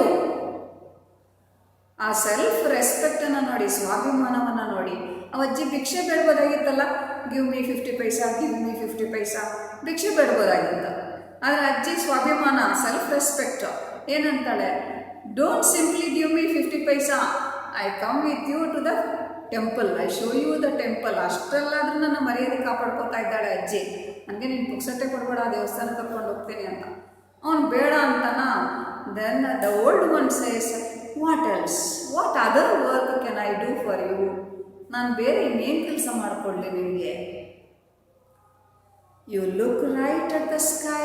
ಆ ಸೆಲ್ಫ್ ರೆಸ್ಪೆಕ್ಟನ್ನು ನೋಡಿ, ಸ್ವಾಭಿಮಾನವನ್ನು ನೋಡಿ. ಅವಜ್ಜಿ ಭಿಕ್ಷೆ ಬೇಡ್ಬೋದಾಗಿತ್ತಲ್ಲ, give me 50 paisa, give me 50 paisa, ಭಿಕ್ಷೆ ಬೇಡ್ಬೋದಾಗಿತ್ತು. ಆದರೆ ಅಜ್ಜಿ ಸ್ವಾಭಿಮಾನ, ಸೆಲ್ಫ್ ರೆಸ್ಪೆಕ್ಟ್ ಏನಂತಾಳೆ? Don't simply give me 50 paisa, I come with you to the temple, I show you the temple. ಅಷ್ಟಲ್ಲಾದ್ರೂ ನನ್ನ ಮರ್ಯಾದೆ ಕಾಪಾಡ್ಕೋತಾ ಇದ್ದಾಳೆ ಅಜ್ಜಿ. ನನಗೆ ನೀನು ಪುಕ್ಸಟ್ಟೆ ಕೊಡ್ಬೇಡ, ದೇವಸ್ಥಾನ ಕರ್ಕೊಂಡು ಹೋಗ್ತೀನಿ ಅಂತ. ಅವನು ಬೇಡ ಅಂತಾನ. Then the old woman says, what else, what other work can I do for you? ನಾನು ಬೇರೆ ಇನ್ನೇನು ಕೆಲಸ ಮಾಡಿಕೊಡ್ಲಿ ನಿಮಗೆ? You look right at the sky.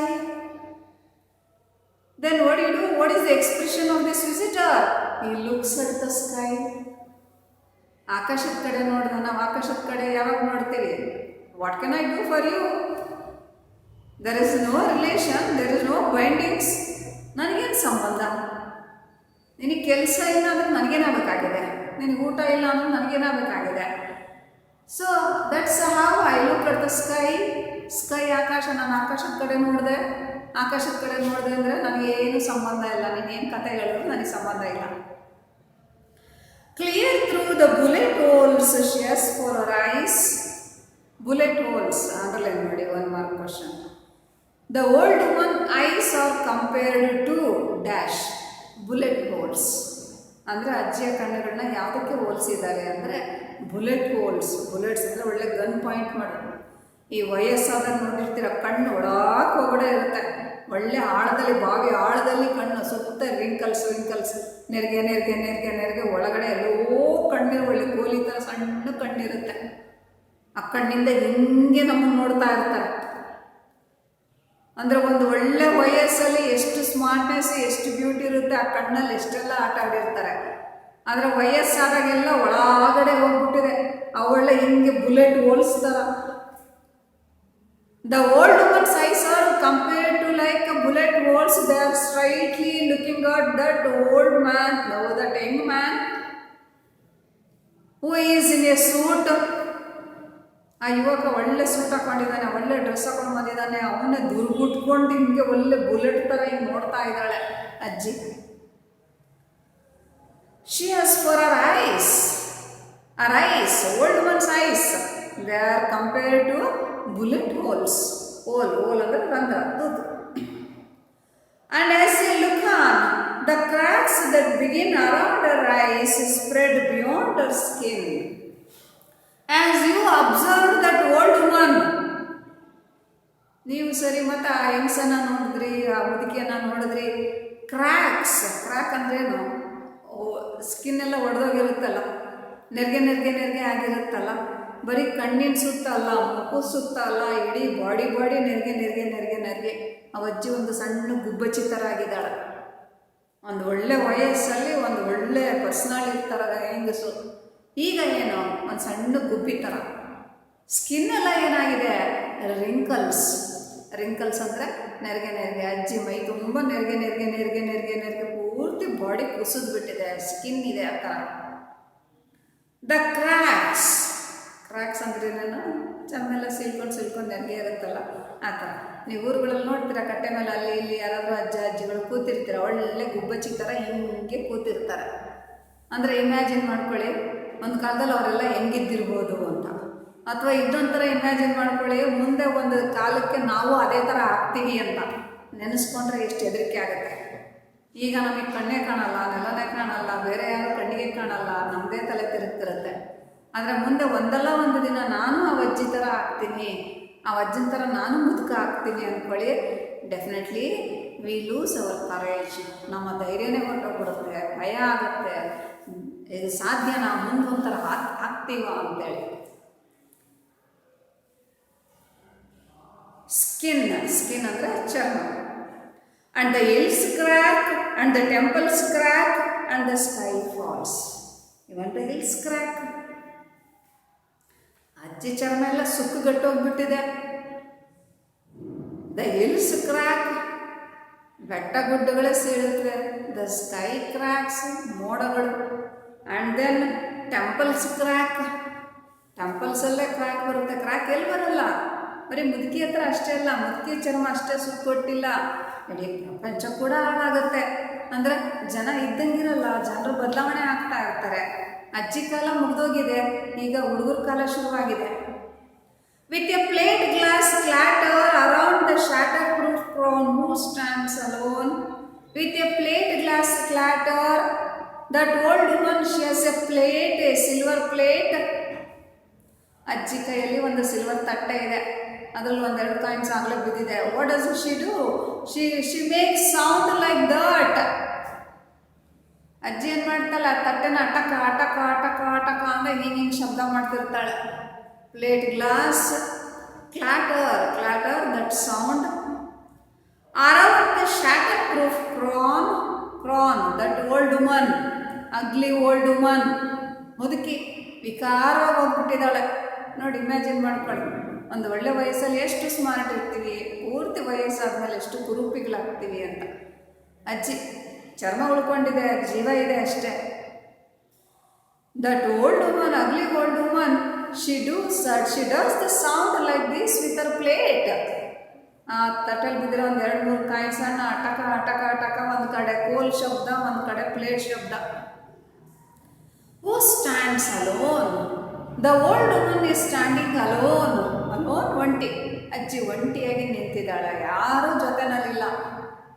Then what you do? What is the expression of this visitor? He looks at the sky. ಆಕಾಶದ ಕಡೆ ನೋಡಿದ. ನಾವು ಆಕಾಶದ ಕಡೆ ಯಾವಾಗ ನೋಡ್ತೀವಿ? What can I do for you? There is no relation, there is no bindings. ನನಗೇನು ಸಂಬಂಧ? ನಿನಗೆ ಕೆಲಸ ಇಲ್ಲ ಅಂದರೆ ನನಗೇನಾಗಬೇಕಾಗಿದೆ, ನಿನಗೆ ಊಟ ಇಲ್ಲ ಅಂದರೆ ನನಗೇನಾಗಬೇಕಾಗಿದೆ. So that's how I look at the sky. Sky ಆಕಾಶ. ನಾನು ಆಕಾಶದ ಕಡೆ ನೋಡಿದೆ. ಆಕಾಶದ ಕಡೆ ನೋಡಿದೆ ಅಂದರೆ ನನಗೇನು ಸಂಬಂಧ ಇಲ್ಲ. ನೀನೇನು ಕತೆ ಹೇಳಿದ್ರು ನನಗೆ ಸಂಬಂಧ ಇಲ್ಲ. Clear through the bullet holes she has for her eyes. Bullet holes underline ಮಾಡಿ, 1 mark question. The old woman eyes are compared to dash bullet holes. ಅಂದರೆ ಅಜ್ಜಿಯ ಕಣ್ಣುಗಳನ್ನ ಯಾವುದಕ್ಕೆ ಹೋಲಿಸಿದ್ದಾರೆ ಅಂದರೆ ಬುಲೆಟ್ ಹೋಲ್ಸ್. ಬುಲೆಟ್ಸ್ ಅಂದರೆ ಒಳ್ಳೆ ಗನ್ ಪಾಯಿಂಟ್ ಮಾಡೋದು. ಈ ವಯಸ್ಸಾದ ನೋಡಿರ್ತೀರ, ಕಣ್ಣು ಒಳಗೆ ಇರುತ್ತೆ, ಒಳ್ಳೆ ಆಳದಲ್ಲಿ, ಬಾವಿ ಆಳದಲ್ಲಿ ಕಣ್ಣು, ಸುತ್ತ ರಿಂಕಲ್ಸ್ ನೆರಿಗೆ ಒಳಗಡೆ ಎಲ್ಲೋ ಕಣ್ಣಿರು, ಒಳ್ಳೆ ಗೋಲಿ ಥರ ಸಣ್ಣ ಕಣ್ಣಿರುತ್ತೆ. ಆ ಕಣ್ಣಿಂದ ಹಿಂಗೆ ನಮ್ಮನ್ನು ನೋಡ್ತಾ ಇರ್ತಾರೆ. ಅಂದರೆ ಒಂದು ಒಳ್ಳೆ ವಯಸ್ಸಲ್ಲಿ ಎಷ್ಟು ಸ್ಮಾರ್ಟ್ನೆಸ್, ಎಷ್ಟು ಬ್ಯೂಟಿ ಇರುತ್ತೆ ಆ ಕಣ್ಣಲ್ಲಿ, ಎಷ್ಟೆಲ್ಲ ಆಟ ಆಡಿರ್ತಾರೆ. ಆದರೆ ವಯಸ್ಸಾದಾಗೆಲ್ಲ ಒಳಗಡೆ ಹೋಗ್ಬಿಟ್ಟಿದೆ, ಆ ಒಳ್ಳೆ ಹಿಂಗೆ bullet ಹೋಲ್ಸ್ತಾರ. The old woman's eyes are compared to like a bullet holes. They are straightly looking at that old man, no, that young man who is in a suit. ಆ ಯುವಕ ಒಳ್ಳೆ ಸೂಟ್ ಹಾಕೊಂಡಿದ್ದಾನೆ, ಒಳ್ಳೆ ಡ್ರೆಸ್ ಹಾಕೊಂಡು ಬಂದಿದ್ದಾನೆ. ಅವನ್ನ ದುರ್ಗುಟ್ಕೊಂಡು ಹಿಂಗೆ ಒಳ್ಳೆ ಬುಲೆಟ್ ಥರ ಹಿಂಗೆ ನೋಡ್ತಾ ಇದ್ದಾಳೆ ಅಜ್ಜಿ. She has for her eyes, old woman's eyes, they are compared to bullet holes. Hole ಅಂದ್ರೆ ರಂಧ್ರ, ತೂತು. And as you look on, the cracks that begin around her eyes spread beyond her skin. As you observe that old woman, ನೀವು ಸರಿ ಮತ್ತು ಆ ಹೆಂಗಸನ್ನ ನೋಡಿದ್ರಿ, ಆ ಮುದುಕಿಯನ್ನು ನೋಡಿದ್ರಿ. ಕ್ರ್ಯಾಕ್ ಅಂದ್ರೇನು? ಸ್ಕಿನ್ ಎಲ್ಲ ಒಡೆದೋಗಿರುತ್ತಲ್ಲ, ನೆರಿಗೆ ನೆರಿಗೆ ನೆರಿಗೆ ಆಗಿರುತ್ತಲ್ಲ, ಬರೀ ಕಣ್ಣಿನ ಸುತ್ತ ಅಲ್ಲ, ಮುಖದ ಸುತ್ತ ಅಲ್ಲ, ಇಡೀ ಬಾಡಿ ನೆರಿಗೆ ನೆರಿಗೆ ನೆರಿಗೆ ನೆರಿಗೆ. ಅವಜ್ಜಿ ಒಂದು ಸಣ್ಣ ಗುಬ್ಬಚ್ಚಿ ಥರ ಆಗಿದ್ದಾಳೆ. ಒಂದು ಒಳ್ಳೆ ವಯಸ್ಸಲ್ಲಿ ಒಂದು ಒಳ್ಳೆ ಪರ್ಸ್ನಾಲಿಟಿ ಥರ ಹೆಂಗಸು. ಈಗ ಏನು ಒಂದು ಸಣ್ಣ ಗುಬ್ಬಿ ಥರ. ಸ್ಕಿನ್ ಎಲ್ಲ ಏನಾಗಿದೆ, ರಿಂಕಲ್ಸ್ ಅಂದರೆ ನೆರಿಗೆ ನೆರಿಗೆ. ಅಜ್ಜಿ ಮೈ ತುಂಬ ನೆರಿಗೆ ನೆರಿಗೆ ನೆರಿಗೆ ನೆರಿಗೆ ನೆರಿಗೆ ಪೂರ್ತಿ ಬಾಡಿ ಕುಸಿದು ಬಿಟ್ಟಿದೆ, ಸ್ಕಿನ್ ಇದೆ ಆ ಥರ. ದ ಕ್ರ್ಯಾಕ್ಸ್ ಅಂದ್ರೆ ನಾನು ಚಮ್ಮೆಲ್ಲ ಸಿಲ್ಕೊಂಡು ನೆರಿಗೆ ಇರುತ್ತಲ್ಲ ಆ ಥರ. ನೀವು ಊರುಗಳಲ್ಲಿ ನೋಡ್ತೀರ, ಕಟ್ಟೆ ಮೇಲೆ ಅಲ್ಲಿ ಇಲ್ಲಿ ಯಾರಾದರೂ ಅಜ್ಜಿಗಳು ಕೂತಿರ್ತೀರ, ಒಳ್ಳೆ ಗುಬ್ಬಚ್ಚಿ ಥರ ಹಿಂಗೆ ಕೂತಿರ್ತಾರೆ. ಅಂದರೆ ಇಮ್ಯಾಜಿನ್ ಮಾಡ್ಕೊಳ್ಳಿ, ಒಂದು ಕಾಲದಲ್ಲಿ ಅವರೆಲ್ಲ ಹೆಂಗಿದ್ದಿರ್ಬೋದು ಅಂತ. ಅಥವಾ ಇದೊಂಥರ ಇಮ್ಯಾಜಿನ್ ಮಾಡ್ಕೊಳ್ಳಿ, ಮುಂದೆ ಒಂದು ಕಾಲಕ್ಕೆ ನಾವು ಅದೇ ಥರ ಆಗ್ತೀವಿ ಅಂತ ನೆನೆಸ್ಕೊಂಡ್ರೆ ಎಷ್ಟು ಹೆದರಿಕೆ ಆಗುತ್ತೆ. ಈಗ ನಮಗೆ ಕಣ್ಣೇ ಕಾಣಲ್ಲ, ನೆಲನೇ ಕಾಣಲ್ಲ, ಬೇರೆ ಯಾರು ಕಣ್ಣಿಗೆ ಕಾಣಲ್ಲ, ನಮ್ಮದೇ ತಲೆ ತಿರುಗ್ತಿರುತ್ತೆ. ಆದರೆ ಮುಂದೆ ಒಂದಲ್ಲ ಒಂದು ದಿನ ನಾನು ಆ ಅಜ್ಜಿ ಥರ ಆಗ್ತೀನಿ, ಆ ಅಜ್ಜನ ಥರ ನಾನು ಮುದುಕ ಆಗ್ತೀನಿ ಅಂದ್ಕೊಳ್ಳಿ, definitely we lose our courage. ನಮ್ಮ ಧೈರ್ಯನೇ ಹೊರಟೋಗ್ಬಿಡುತ್ತೆ, ಭಯ ಆಗುತ್ತೆ, ಇದು ಸಾಧ್ಯನಾ, ಮುಂದೆ ಒಂಥರ ಆಗ್ತೀವ ಅಂತೇಳಿ. ಸ್ಕಿನ್ ಅಂದರೆ ಚರ್ಮ. And the hills crack, and the temples crack, and the sky falls. Even the hills crack. ಅಜ್ಜಿ ಚರ್ಮ ಎಲ್ಲ ಸುಕ್ಕುಗಟ್ಟೋಗ್ಬಿಟ್ಟಿದೆ. ದ ಹಿಲ್ಸ್ ಕ್ರ್ಯಾಕ್, ಬೆಟ್ಟ ಗುಡ್ಡಗಳೇ ಸೀಳುತ್ತವೆ. ದ ಸ್ಕೈ ಕ್ರ್ಯಾಕ್ಸ್, ಮೋಡಗಳು. ಆ್ಯಂಡ್ ದೆನ್ ಟೆಂಪಲ್ಸ್ ಕ್ರ್ಯಾಕ್, ಟೆಂಪಲ್ಸಲ್ಲೇ ಕ್ರ್ಯಾಕ್ ಬರುತ್ತೆ. ಕ್ರ್ಯಾಕ್ ಎಲ್ಲಿ ಬರಲ್ಲ, ಬರೀ ಮುದುಕಿ ಹತ್ರ ಅಷ್ಟೇ ಅಲ್ಲ, ಮುದುಕಿ ಚರ್ಮ ಅಷ್ಟೇ ಸುಕ್ಕೊಟ್ಟಿಲ್ಲ, ಇಡೀ ಪ್ರಪಂಚ ಕೂಡ ಹಾಳಾಗುತ್ತೆ. ಅಂದರೆ ಜನ ಇದ್ದಂಗಿರಲ್ಲ, ಜನರು ಬದಲಾವಣೆ ಆಗ್ತಾ ಇರ್ತಾರೆ. ಅಜ್ಜಿ ಕಾಲ ಮುಗಿದೋಗಿದೆ, ಈಗ ಹುಡುಗರ ಕಾಲ ಶುರುವಾಗಿದೆ. With a plate glass clatter around the shatter proof crown who stands alone. With a plate glass clatter, that old woman she has a plate, a silver plate. ಅಜ್ಜಿ ಕೈಯಲ್ಲಿ ಒಂದು ಸಿಲ್ವರ್ ತಟ್ಟೆ ಇದೆ, ಅದರಲ್ಲಿ ಒಂದೆರಡು ಕಾಯಿನ್ಸ್ ಆಗಲೇ ಬಿದ್ದಿದೆ. What does she do? She makes sound like that. ಅಜ್ಜಿ ಏನು ಮಾಡ್ತಾಳೆ, ತಟ್ಟೆನ ಅಟಕ ಅಟಕ ಅಟಕ ಅಟಕ ಅಂದರೆ ಹಿಂಗೆ ಶಬ್ದ ಮಾಡ್ತಿರ್ತಾಳೆ. Plate glass clatter that sound around the shatter proof crown that old woman, ugly old woman. ಮುದುಕಿ ವಿಕಾರವಾಗಿ ಹೋಗ್ಬಿಟ್ಟಿದ್ದಾಳೆ. ನೋಡಿ, ಇಮ್ಯಾಜಿನ್ ಮಾಡ್ಕೊಳ್ಳಿ, ಒಂದು ಒಳ್ಳೆ ವಯಸ್ಸಲ್ಲಿ ಎಷ್ಟು ಸ್ಮಾರ್ಟ್ ಇರ್ತೀವಿ, ಪೂರ್ತಿ ವಯಸ್ಸಾದ್ಮೇಲೆ ಎಷ್ಟು ಕುರೂಪಿಗಳಾಗ್ತೀವಿ ಅಂತ. ಅಜ್ಜಿ ಚರ್ಮ ಉಳ್ಕೊಂಡಿದೆ, ಜೀವ ಇದೆ ಅಷ್ಟೇ. That old woman, ugly old woman, she does the sound like this with her plate. ಆ ತಟ್ಟೆಲ್ಲಿ ಬಿದ್ದಿರೋ ಒಂದು 2-3 ಕಾಯಿನ್ಸ್ ಸಣ್ಣ ಅಟಕ ಅಟಕ ಅಟಕ, ಒಂದು ಕಡೆ ಕೋಲ್ ಶಬ್ದ, ಒಂದು ಕಡೆ ಪ್ಲೇಟ್ ಶಬ್ದ. Who stands alone? The old woman is standing alone. ಒಂಟಿ. ಅಜ್ಜಿ ಒಂಟಿಯಾಗಿ ನಿಂತಿದ್ದಾಳೆ, ಯಾರೂ ಜೊತೆನಲ್ಲಿಲ್ಲ.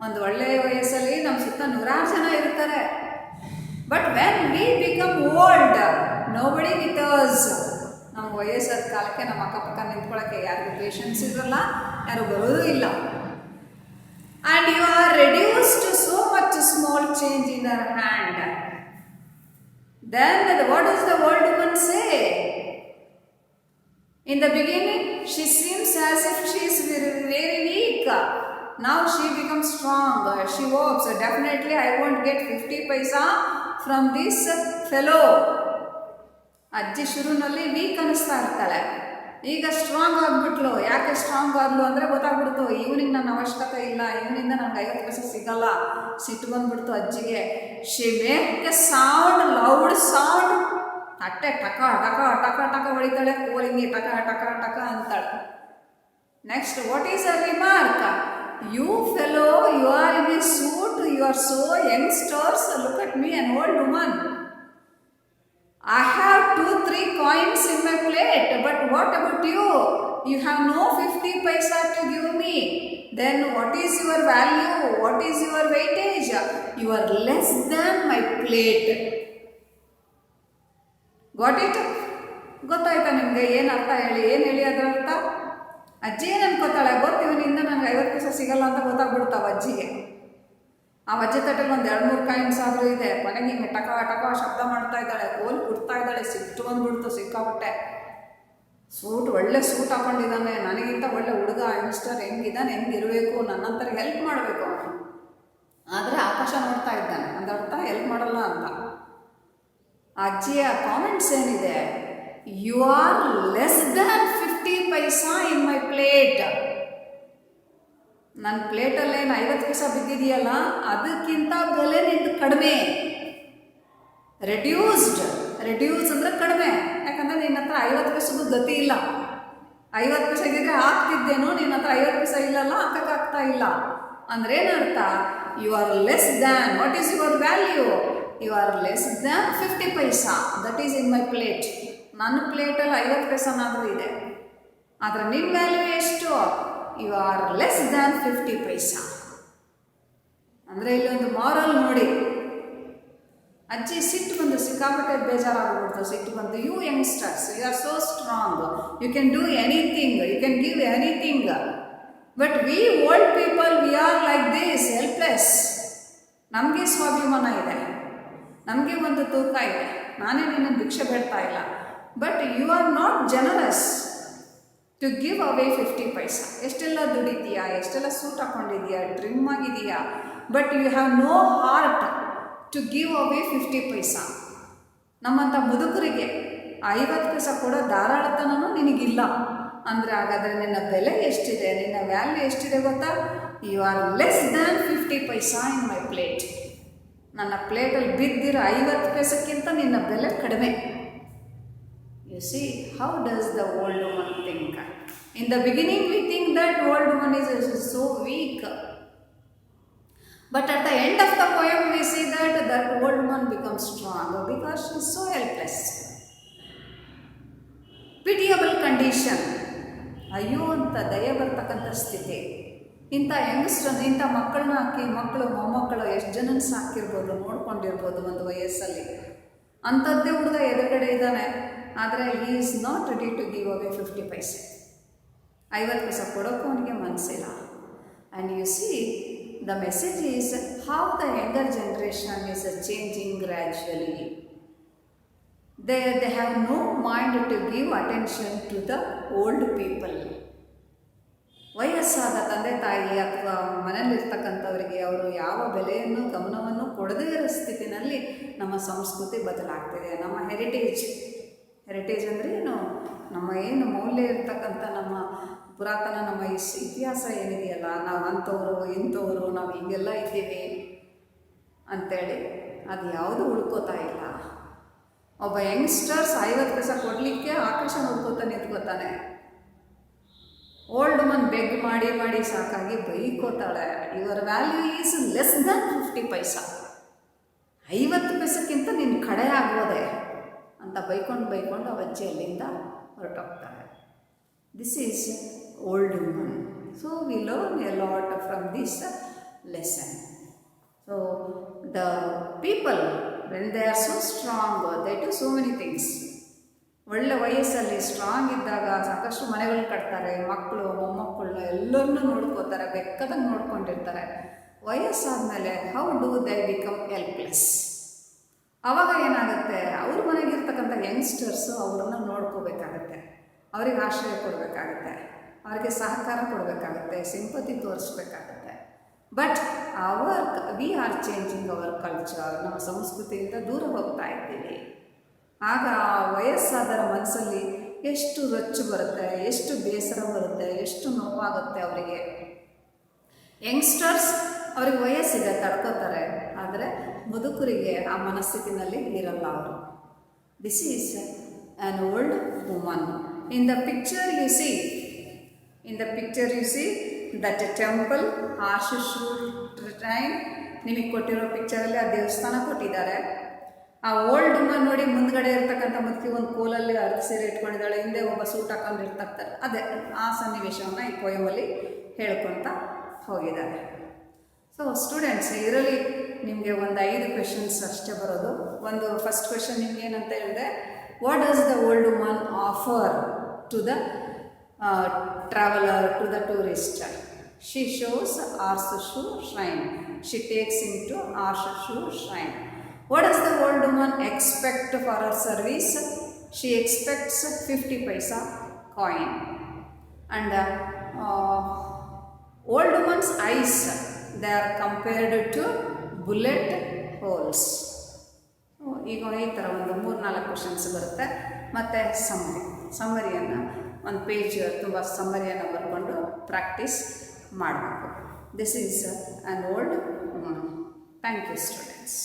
ಒಂದು ಒಳ್ಳೆಯ ವಯಸ್ಸಲ್ಲಿ ನಮ್ಮ ಸುತ್ತ 100 ಜನ ಇರ್ತಾರೆ. But when we become old, nobody with us. ನಮ್ಮ ವಯಸ್ಸಾದ ಕಾಲಕ್ಕೆ ನಮ್ಮ ಅಕ್ಕಪಕ್ಕ ನಿಂತ್ಕೊಳ್ಳೋಕ್ಕೆ ಯಾರಿಗೂ ಪೇಷನ್ಸ್ ಇರಲ್ಲ, ಯಾರು ಬರೋದೂ ಇಲ್ಲ. And you are reduced to so much small change in our hand. Then what does the old woman say? In the beginning, she seems as if she is very weak. Now she becomes strong. She hopes, definitely I won't get 50 paisa from this fellow. ಅಜ್ಜಿ ಶುರುನಲ್ಲಿ ವೀಕ್ ಅನ್ನಿಸ್ತಾ ಇರ್ತಾಳೆ, ಈಗ ಸ್ಟ್ರಾಂಗ್ ಆಗಿಬಿಟ್ಲು. ಯಾಕೆ ಸ್ಟ್ರಾಂಗ್ ಆದ್ಲು ಅಂದರೆ ಗೊತ್ತಾಗ್ಬಿಡ್ತು, ಇವನಿಗೆ ನನ್ನ ಅವಶ್ಯಕತೆ ಇಲ್ಲ, ಇವನಿಂದ ನನಗೆ 50 ಪೈಸೆ ಸಿಗಲ್ಲ. ಸಿಟ್ಟು ಬಂದ್ಬಿಡ್ತು ಅಜ್ಜಿಗೆ. She make A sound, loud sound. ತಟ್ಟೆ ಟಕ ಟಕ ಟಕ ಟಕ ಹೊಡಿತಾಳೆ, ಕೋಲಿಂಗಿ ಟಕ ಟಕ ಟಕ ಅಂತಾಳೆ. Next, what is a remark? You fellow, you are in a suit, you are so youngsters, look at me, an old woman. I have 2-3 coins in my plate, but what about you? You have no 50 paisa to give me. Then what is your value? What is your weightage? You are less than my plate. Got it? ಗೊತ್ತಾಯ್ತಾ ನಿಮಗೆ? ಏನು ಅರ್ಥ ಹೇಳಿ, ಏನು ಹೇಳಿ ಅದರ ಅರ್ಥ? ಅಜ್ಜಿ ಏನು ಅನ್ಕೋತಾಳೆ, ಗೊತ್ತಿವನಿಂದ ನನಗೆ 50 ಪೈಸೆ ಸಿಗಲ್ಲ ಅಂತ ಗೊತ್ತಾಗ್ಬಿಡ್ತಾವ ಅಜ್ಜಿಗೆ. ಆ ವಜ್ಜೆ ತಟ್ಟಲ್ಲಿ ಒಂದು 2-3 ಕಾಯಿನ್ಸ್ ಆದರೂ ಇದೆ. ಕೊನೆಗೆ ಹಿಂಗೆ ಟಕ ಟಕ ಶಬ್ದ ಮಾಡ್ತಾ ಇದ್ದಾಳೆ, ಕೋಲ್ ಕುಡ್ತಾ ಇದ್ದಾಳೆ. ಸಿಟ್ಟು ಬಂದ್ಬಿಡ್ತು ಸಿಕ್ಕಾಪಟ್ಟೆ. ಒಳ್ಳೆ ಸೂಟ್ ಹಾಕೊಂಡಿದ್ದಾನೆ, ನನಗಿಂತ ಒಳ್ಳೆ ಹುಡುಗ ಯಂಗ್ಸ್ಟರ್ ಹೆಂಗಿದ್ದಾನೆ, ಹೆಂಗಿರಬೇಕು, ನನ್ನಂತರ ಹೆಲ್ಪ್ ಮಾಡಬೇಕು ಅವನು. ಆದರೆ ಆಕಾಶ ನೋಡ್ತಾ ಇದ್ದಾನೆ, ಅದರ್ಥ ಹೆಲ್ಪ್ ಮಾಡಲ್ಲ ಅಂತ. ಅಜ್ಜಿಯ ಕಾಮೆಂಟ್ಸ್ ಏನಿದೆ, you R less than 50 paisa in my plate. ನನ್ನ ಪ್ಲೇಟಲ್ಲೇನು 50 ಪೈಸಾ ಬಿದ್ದಿದೆಯಲ್ಲ, ಅದಕ್ಕಿಂತ ಬೆಲೆ ನಿಂದು ಕಡಿಮೆ. ರೆಡ್ಯೂಸ್ ಅಂದರೆ ಕಡಿಮೆ. ಯಾಕಂದರೆ ನಿನ್ನ ಹತ್ರ 50 ಪೈಸೆಗೂ ಗತಿ ಇಲ್ಲ. 50 ಪೈಸೆ ಇದ್ದರೆ ಹಾಕ್ತಿದ್ದೇನೋ, ನಿನ್ನ ಹತ್ರ 50 ಪೈಸೆ ಇಲ್ಲಲ್ಲ, ಹಾಕಕ್ಕಾಗ್ತಾ ಇಲ್ಲ. ಅಂದ್ರೆ ಏನರ್ಥ, you R less than. What is your value? You R less than 50 paisa. That is in my plate. ನನ್ನ ಪ್ಲೇಟಲ್ಲಿ 50 ಪೈಸಾನಾದರೂ ಇದೆ, ಆದರೆ ನಿನ್ನ ವ್ಯಾಲ್ಯೂ ಎಷ್ಟು? ಯು ಆರ್ ಲೆಸ್ ದ್ಯಾನ್ 50 ಪೈಸಾ. ಅಂದರೆ ಇಲ್ಲೊಂದು ಮಾರಲ್ ನೋಡಿ. ಅಜ್ಜಿ ಸಿಟ್ಟು ಬಂದು ಸಿಕ್ಕಾಪಟ್ಟೆ ಬೇಜಾರಾಗ್ಬಿಡ್ತು. ಸಿಟ್ಟು ಬಂದು, you youngsters, you are so strong, you can do anything, you can give anything. But we old people, we are like this, helpless. ನಮಗೆ ಸ್ವಾಭಿಮಾನ ಇದೆ, ನಮಗೆ ಒಂದು ತೂಕ ಇದೆ. ನಾನೇ ನಿನ್ನ ಭಿಕ್ಷೆ ಬೇಡ್ತಾ ಇಲ್ಲ. But you are not generous to give away 50 paisa. ಎಷ್ಟೆಲ್ಲ ದುಡಿತೀಯಾ, ಎಷ್ಟೆಲ್ಲ ಸೂಟ್ ಹಾಕ್ಕೊಂಡಿದೀಯಾ, ಟ್ರಿಮ್ ಆಗಿದೆಯಾ, but you have no heart to give away 50 paisa. ನಮ್ಮಂಥ ಮುದುಕರಿಗೆ 50 ಪೈಸಾ ಕೊಡೋ ಧಾರಾಳತನೂ ನಿನಗಿಲ್ಲ. ಅಂದರೆ ಹಾಗಾದರೆ ನಿನ್ನ ಬೆಲೆ ಎಷ್ಟಿದೆ, ನಿನ್ನ ವ್ಯಾಲ್ಯೂ ಎಷ್ಟಿದೆ ಗೊತ್ತಾ? You R less than 50 paisa in my plate. ನನ್ನ ಪ್ಲೇಟಲ್ಲಿ ಬಿದ್ದಿರೋ 50 ಪೈಸಕ್ಕಿಂತ ನಿನ್ನ ಬೆಲೆ ಕಡಿಮೆ. You see how does the old woman think? In the beginning we think that old woman is so weak. But at the end of the poem we see that old woman becomes strong because she is so helpless. Pitiable condition. ಅಯ್ಯೋ ಅಂತ ದಯ ಬರ್ತಕ್ಕಂಥ ಸ್ಥಿತಿ. ಇಂಥ ಯಂಗ್ಸ್ಟರ್, ಇಂಥ ಮಕ್ಕಳನ್ನ ಹಾಕಿ, ಮಕ್ಕಳು ಮೊಮ್ಮಕ್ಕಳು ಎಷ್ಟು ಜನನ ಸಾಕಿರ್ಬೋದು, ನೋಡ್ಕೊಂಡಿರ್ಬೋದು ಒಂದು ವಯಸ್ಸಲ್ಲಿ. ಅಂಥದ್ದೇ ಹುಡುಗ ಎದುರುಗಡೆ ಇದ್ದಾನೆ, ಆದರೆ he is not ready to give away 50 paise. 50 paise ಕೊಡೋಕ್ಕೂ ಅವನಿಗೆ ಮನಸ್ಸಿಲ್ಲ. And you see the message is how the younger generation is changing gradually. They have no mind to give attention to the old people. ವಯಸ್ಸಾದ ತಂದೆ ತಾಯಿ ಅಥವಾ ಮನೆಯಲ್ಲಿರ್ತಕ್ಕಂಥವರಿಗೆ ಅವರು ಯಾವ ಬೆಲೆಯನ್ನು ಗಮನವನ್ನು ಕೊಡದೇ ಇರೋ ಸ್ಥಿತಿನಲ್ಲಿ ನಮ್ಮ ಸಂಸ್ಕೃತಿ ಬದಲಾಗ್ತಿದೆ. ನಮ್ಮ ಹೆರಿಟೇಜ್ ಅಂದರೆ ಏನು ಮೌಲ್ಯ ಇರ್ತಕ್ಕಂಥ ನಮ್ಮ ಪುರಾತನ ನಮ್ಮ ಇತಿಹಾಸ ಏನಿದೆಯಲ್ಲ, ನಾವು ಅಂಥವ್ರು ಇಂಥವ್ರು, ನಾವು ಹೀಗೆಲ್ಲ ಇದ್ದೀವಿ ಅಂಥೇಳಿ ಅದು ಯಾವುದು ಉಳ್ಕೋತಾ ಇಲ್ಲ. ಒಬ್ಬ ಯಂಗ್ಸ್ಟರ್ಸ್ 50 ಪೈಸೆ ಕೊಡಲಿಕ್ಕೆ ಆಕಾಶ ನೋಡ್ಕೋತಾ ನಿಂತ್ಕೋತಾನೆ. ಓಲ್ಡ್ ವುಮನ್ ಬೆಗ್ ಮಾಡಿ ಮಾಡಿ ಸಾಕಾಗಿ ಬೈಕೋತಾಳೆ. Your value is less than 50 paisa. 50 ಪೈಸಕ್ಕಿಂತ ನೀನು ಕಡೆ ಆಗೋದೆ ಅಂತ ಬೈಕೊಂಡು ಅವಜ್ಜಿ ಅಲ್ಲಿಂದ ಹೊರಟೋಗ್ತಾಳೆ. This is old woman. So we learn a lot from this lesson. So the people, when they are so strong, they do so many things. ಒಳ್ಳೆ ವಯಸ್ಸಲ್ಲಿ ಸ್ಟ್ರಾಂಗ್ ಇದ್ದಾಗ ಸಾಕಷ್ಟು ಮನೆಗಳು ಕಟ್ತಾರೆ, ಮಕ್ಕಳು ಮೊಮ್ಮಕ್ಕಳನ್ನ ಎಲ್ಲರನ್ನೂ ನೋಡ್ಕೋತಾರೆ, ಬೆಕ್ಕದಂಗೆ ನೋಡ್ಕೊಂಡಿರ್ತಾರೆ. ವಯಸ್ಸಾದಮೇಲೆ how do they become helpless? ಆವಾಗ ಏನಾಗುತ್ತೆ, ಅವ್ರ ಮನೆಗಿರ್ತಕ್ಕಂಥ ಯಂಗ್ಸ್ಟರ್ಸು ಅವ್ರನ್ನ ನೋಡ್ಕೋಬೇಕಾಗತ್ತೆ, ಅವ್ರಿಗೆ ಆಶ್ರಯ ಕೊಡಬೇಕಾಗತ್ತೆ, ಅವ್ರಿಗೆ ಸಹಕಾರ ಕೊಡಬೇಕಾಗುತ್ತೆ, ಸಿಂಪತಿ ತೋರಿಸ್ಬೇಕಾಗತ್ತೆ. But we are changing our culture. ನಮ್ಮ ಸಂಸ್ಕೃತಿಯಿಂದ ದೂರ ಹೋಗ್ತಾ ಇದ್ದೀವಿ. ಆಗ ವಯಸ್ಸಾದರ ಮನಸ್ಸಲ್ಲಿ ಎಷ್ಟು ರೊಚ್ಚು ಬರುತ್ತೆ, ಎಷ್ಟು ಬೇಸರ ಬರುತ್ತೆ, ಎಷ್ಟು ನೋವಾಗುತ್ತೆ ಅವರಿಗೆ. ಯಂಗ್ಸ್ಟರ್ಸ್ ಅವ್ರಿಗೆ ವಯಸ್ಸಿದೆ, ತಡ್ಕೋತಾರೆ, ಆದರೆ ಮುದುಕರಿಗೆ ಆ ಮನಸ್ಥಿತಿನಲ್ಲಿ ಇರಲ್ಲ ಅವರು. This is an old woman. In the picture you see that temple, Ashishur-shrine. ನಿಮಗೆ ಕೊಟ್ಟಿರೋ ಪಿಕ್ಚರಲ್ಲಿ ಆ ದೇವಸ್ಥಾನ ಕೊಟ್ಟಿದ್ದಾರೆ. ಆ ಓಲ್ಡ್ ವುಮನ್ ನೋಡಿ, ಮುಂದ್ಗಡೆ ಇರ್ತಕ್ಕಂಥ ಮುದುಕಿ ಒಂದು ಕೋಲಲ್ಲಿ ಅರ್ಧ ಸೀರೆ ಇಟ್ಕೊಂಡಿದ್ದಾಳೆ, ಹಿಂದೆ ಒಬ್ಬ ಸೂಟ್ ಹಾಕೊಂಡು ಇರ್ತಾರೆ. ಅದೇ ಆ ಸನ್ನಿವೇಶವನ್ನು ಈ ಪೋಯಮಲ್ಲಿ ಹೇಳ್ಕೊತ ಹೋಗಿದ್ದಾರೆ. ಸೊ ಸ್ಟೂಡೆಂಟ್ಸ್, ಇದರಲ್ಲಿ ನಿಮಗೆ ಒಂದು 5 ಕ್ವೆಶನ್ಸ್ ಅಷ್ಟೇ ಬರೋದು. ಒಂದು ಫಸ್ಟ್ ಕ್ವೆಶನ್ ನಿಮ್ಗೆ ಏನಂತ ಹೇಳಿದೆ, what does the old woman offer to the traveler, to the tourist? She shows Ashishur shrine. she takes him to Ashur shrine. What does the old woman expect for her service? She expects 50 paisa coin. And old woman's eyes, they are compared to bullet holes. ಈಗ ಈ ಥರ ಒಂದು 3-4 ಕ್ವಶನ್ಸ್ ಬರುತ್ತೆ. ಮತ್ತು ಸಮ್ಮರಿಯನ್ನು ಒಂದು ಪೇಜ್ ತುಂಬ ಸಮ್ಮರಿಯನ್ನು ಬರ್ಕೊಂಡು ಪ್ರಾಕ್ಟೀಸ್ ಮಾಡಬೇಕು. This is an old woman. Thank you students.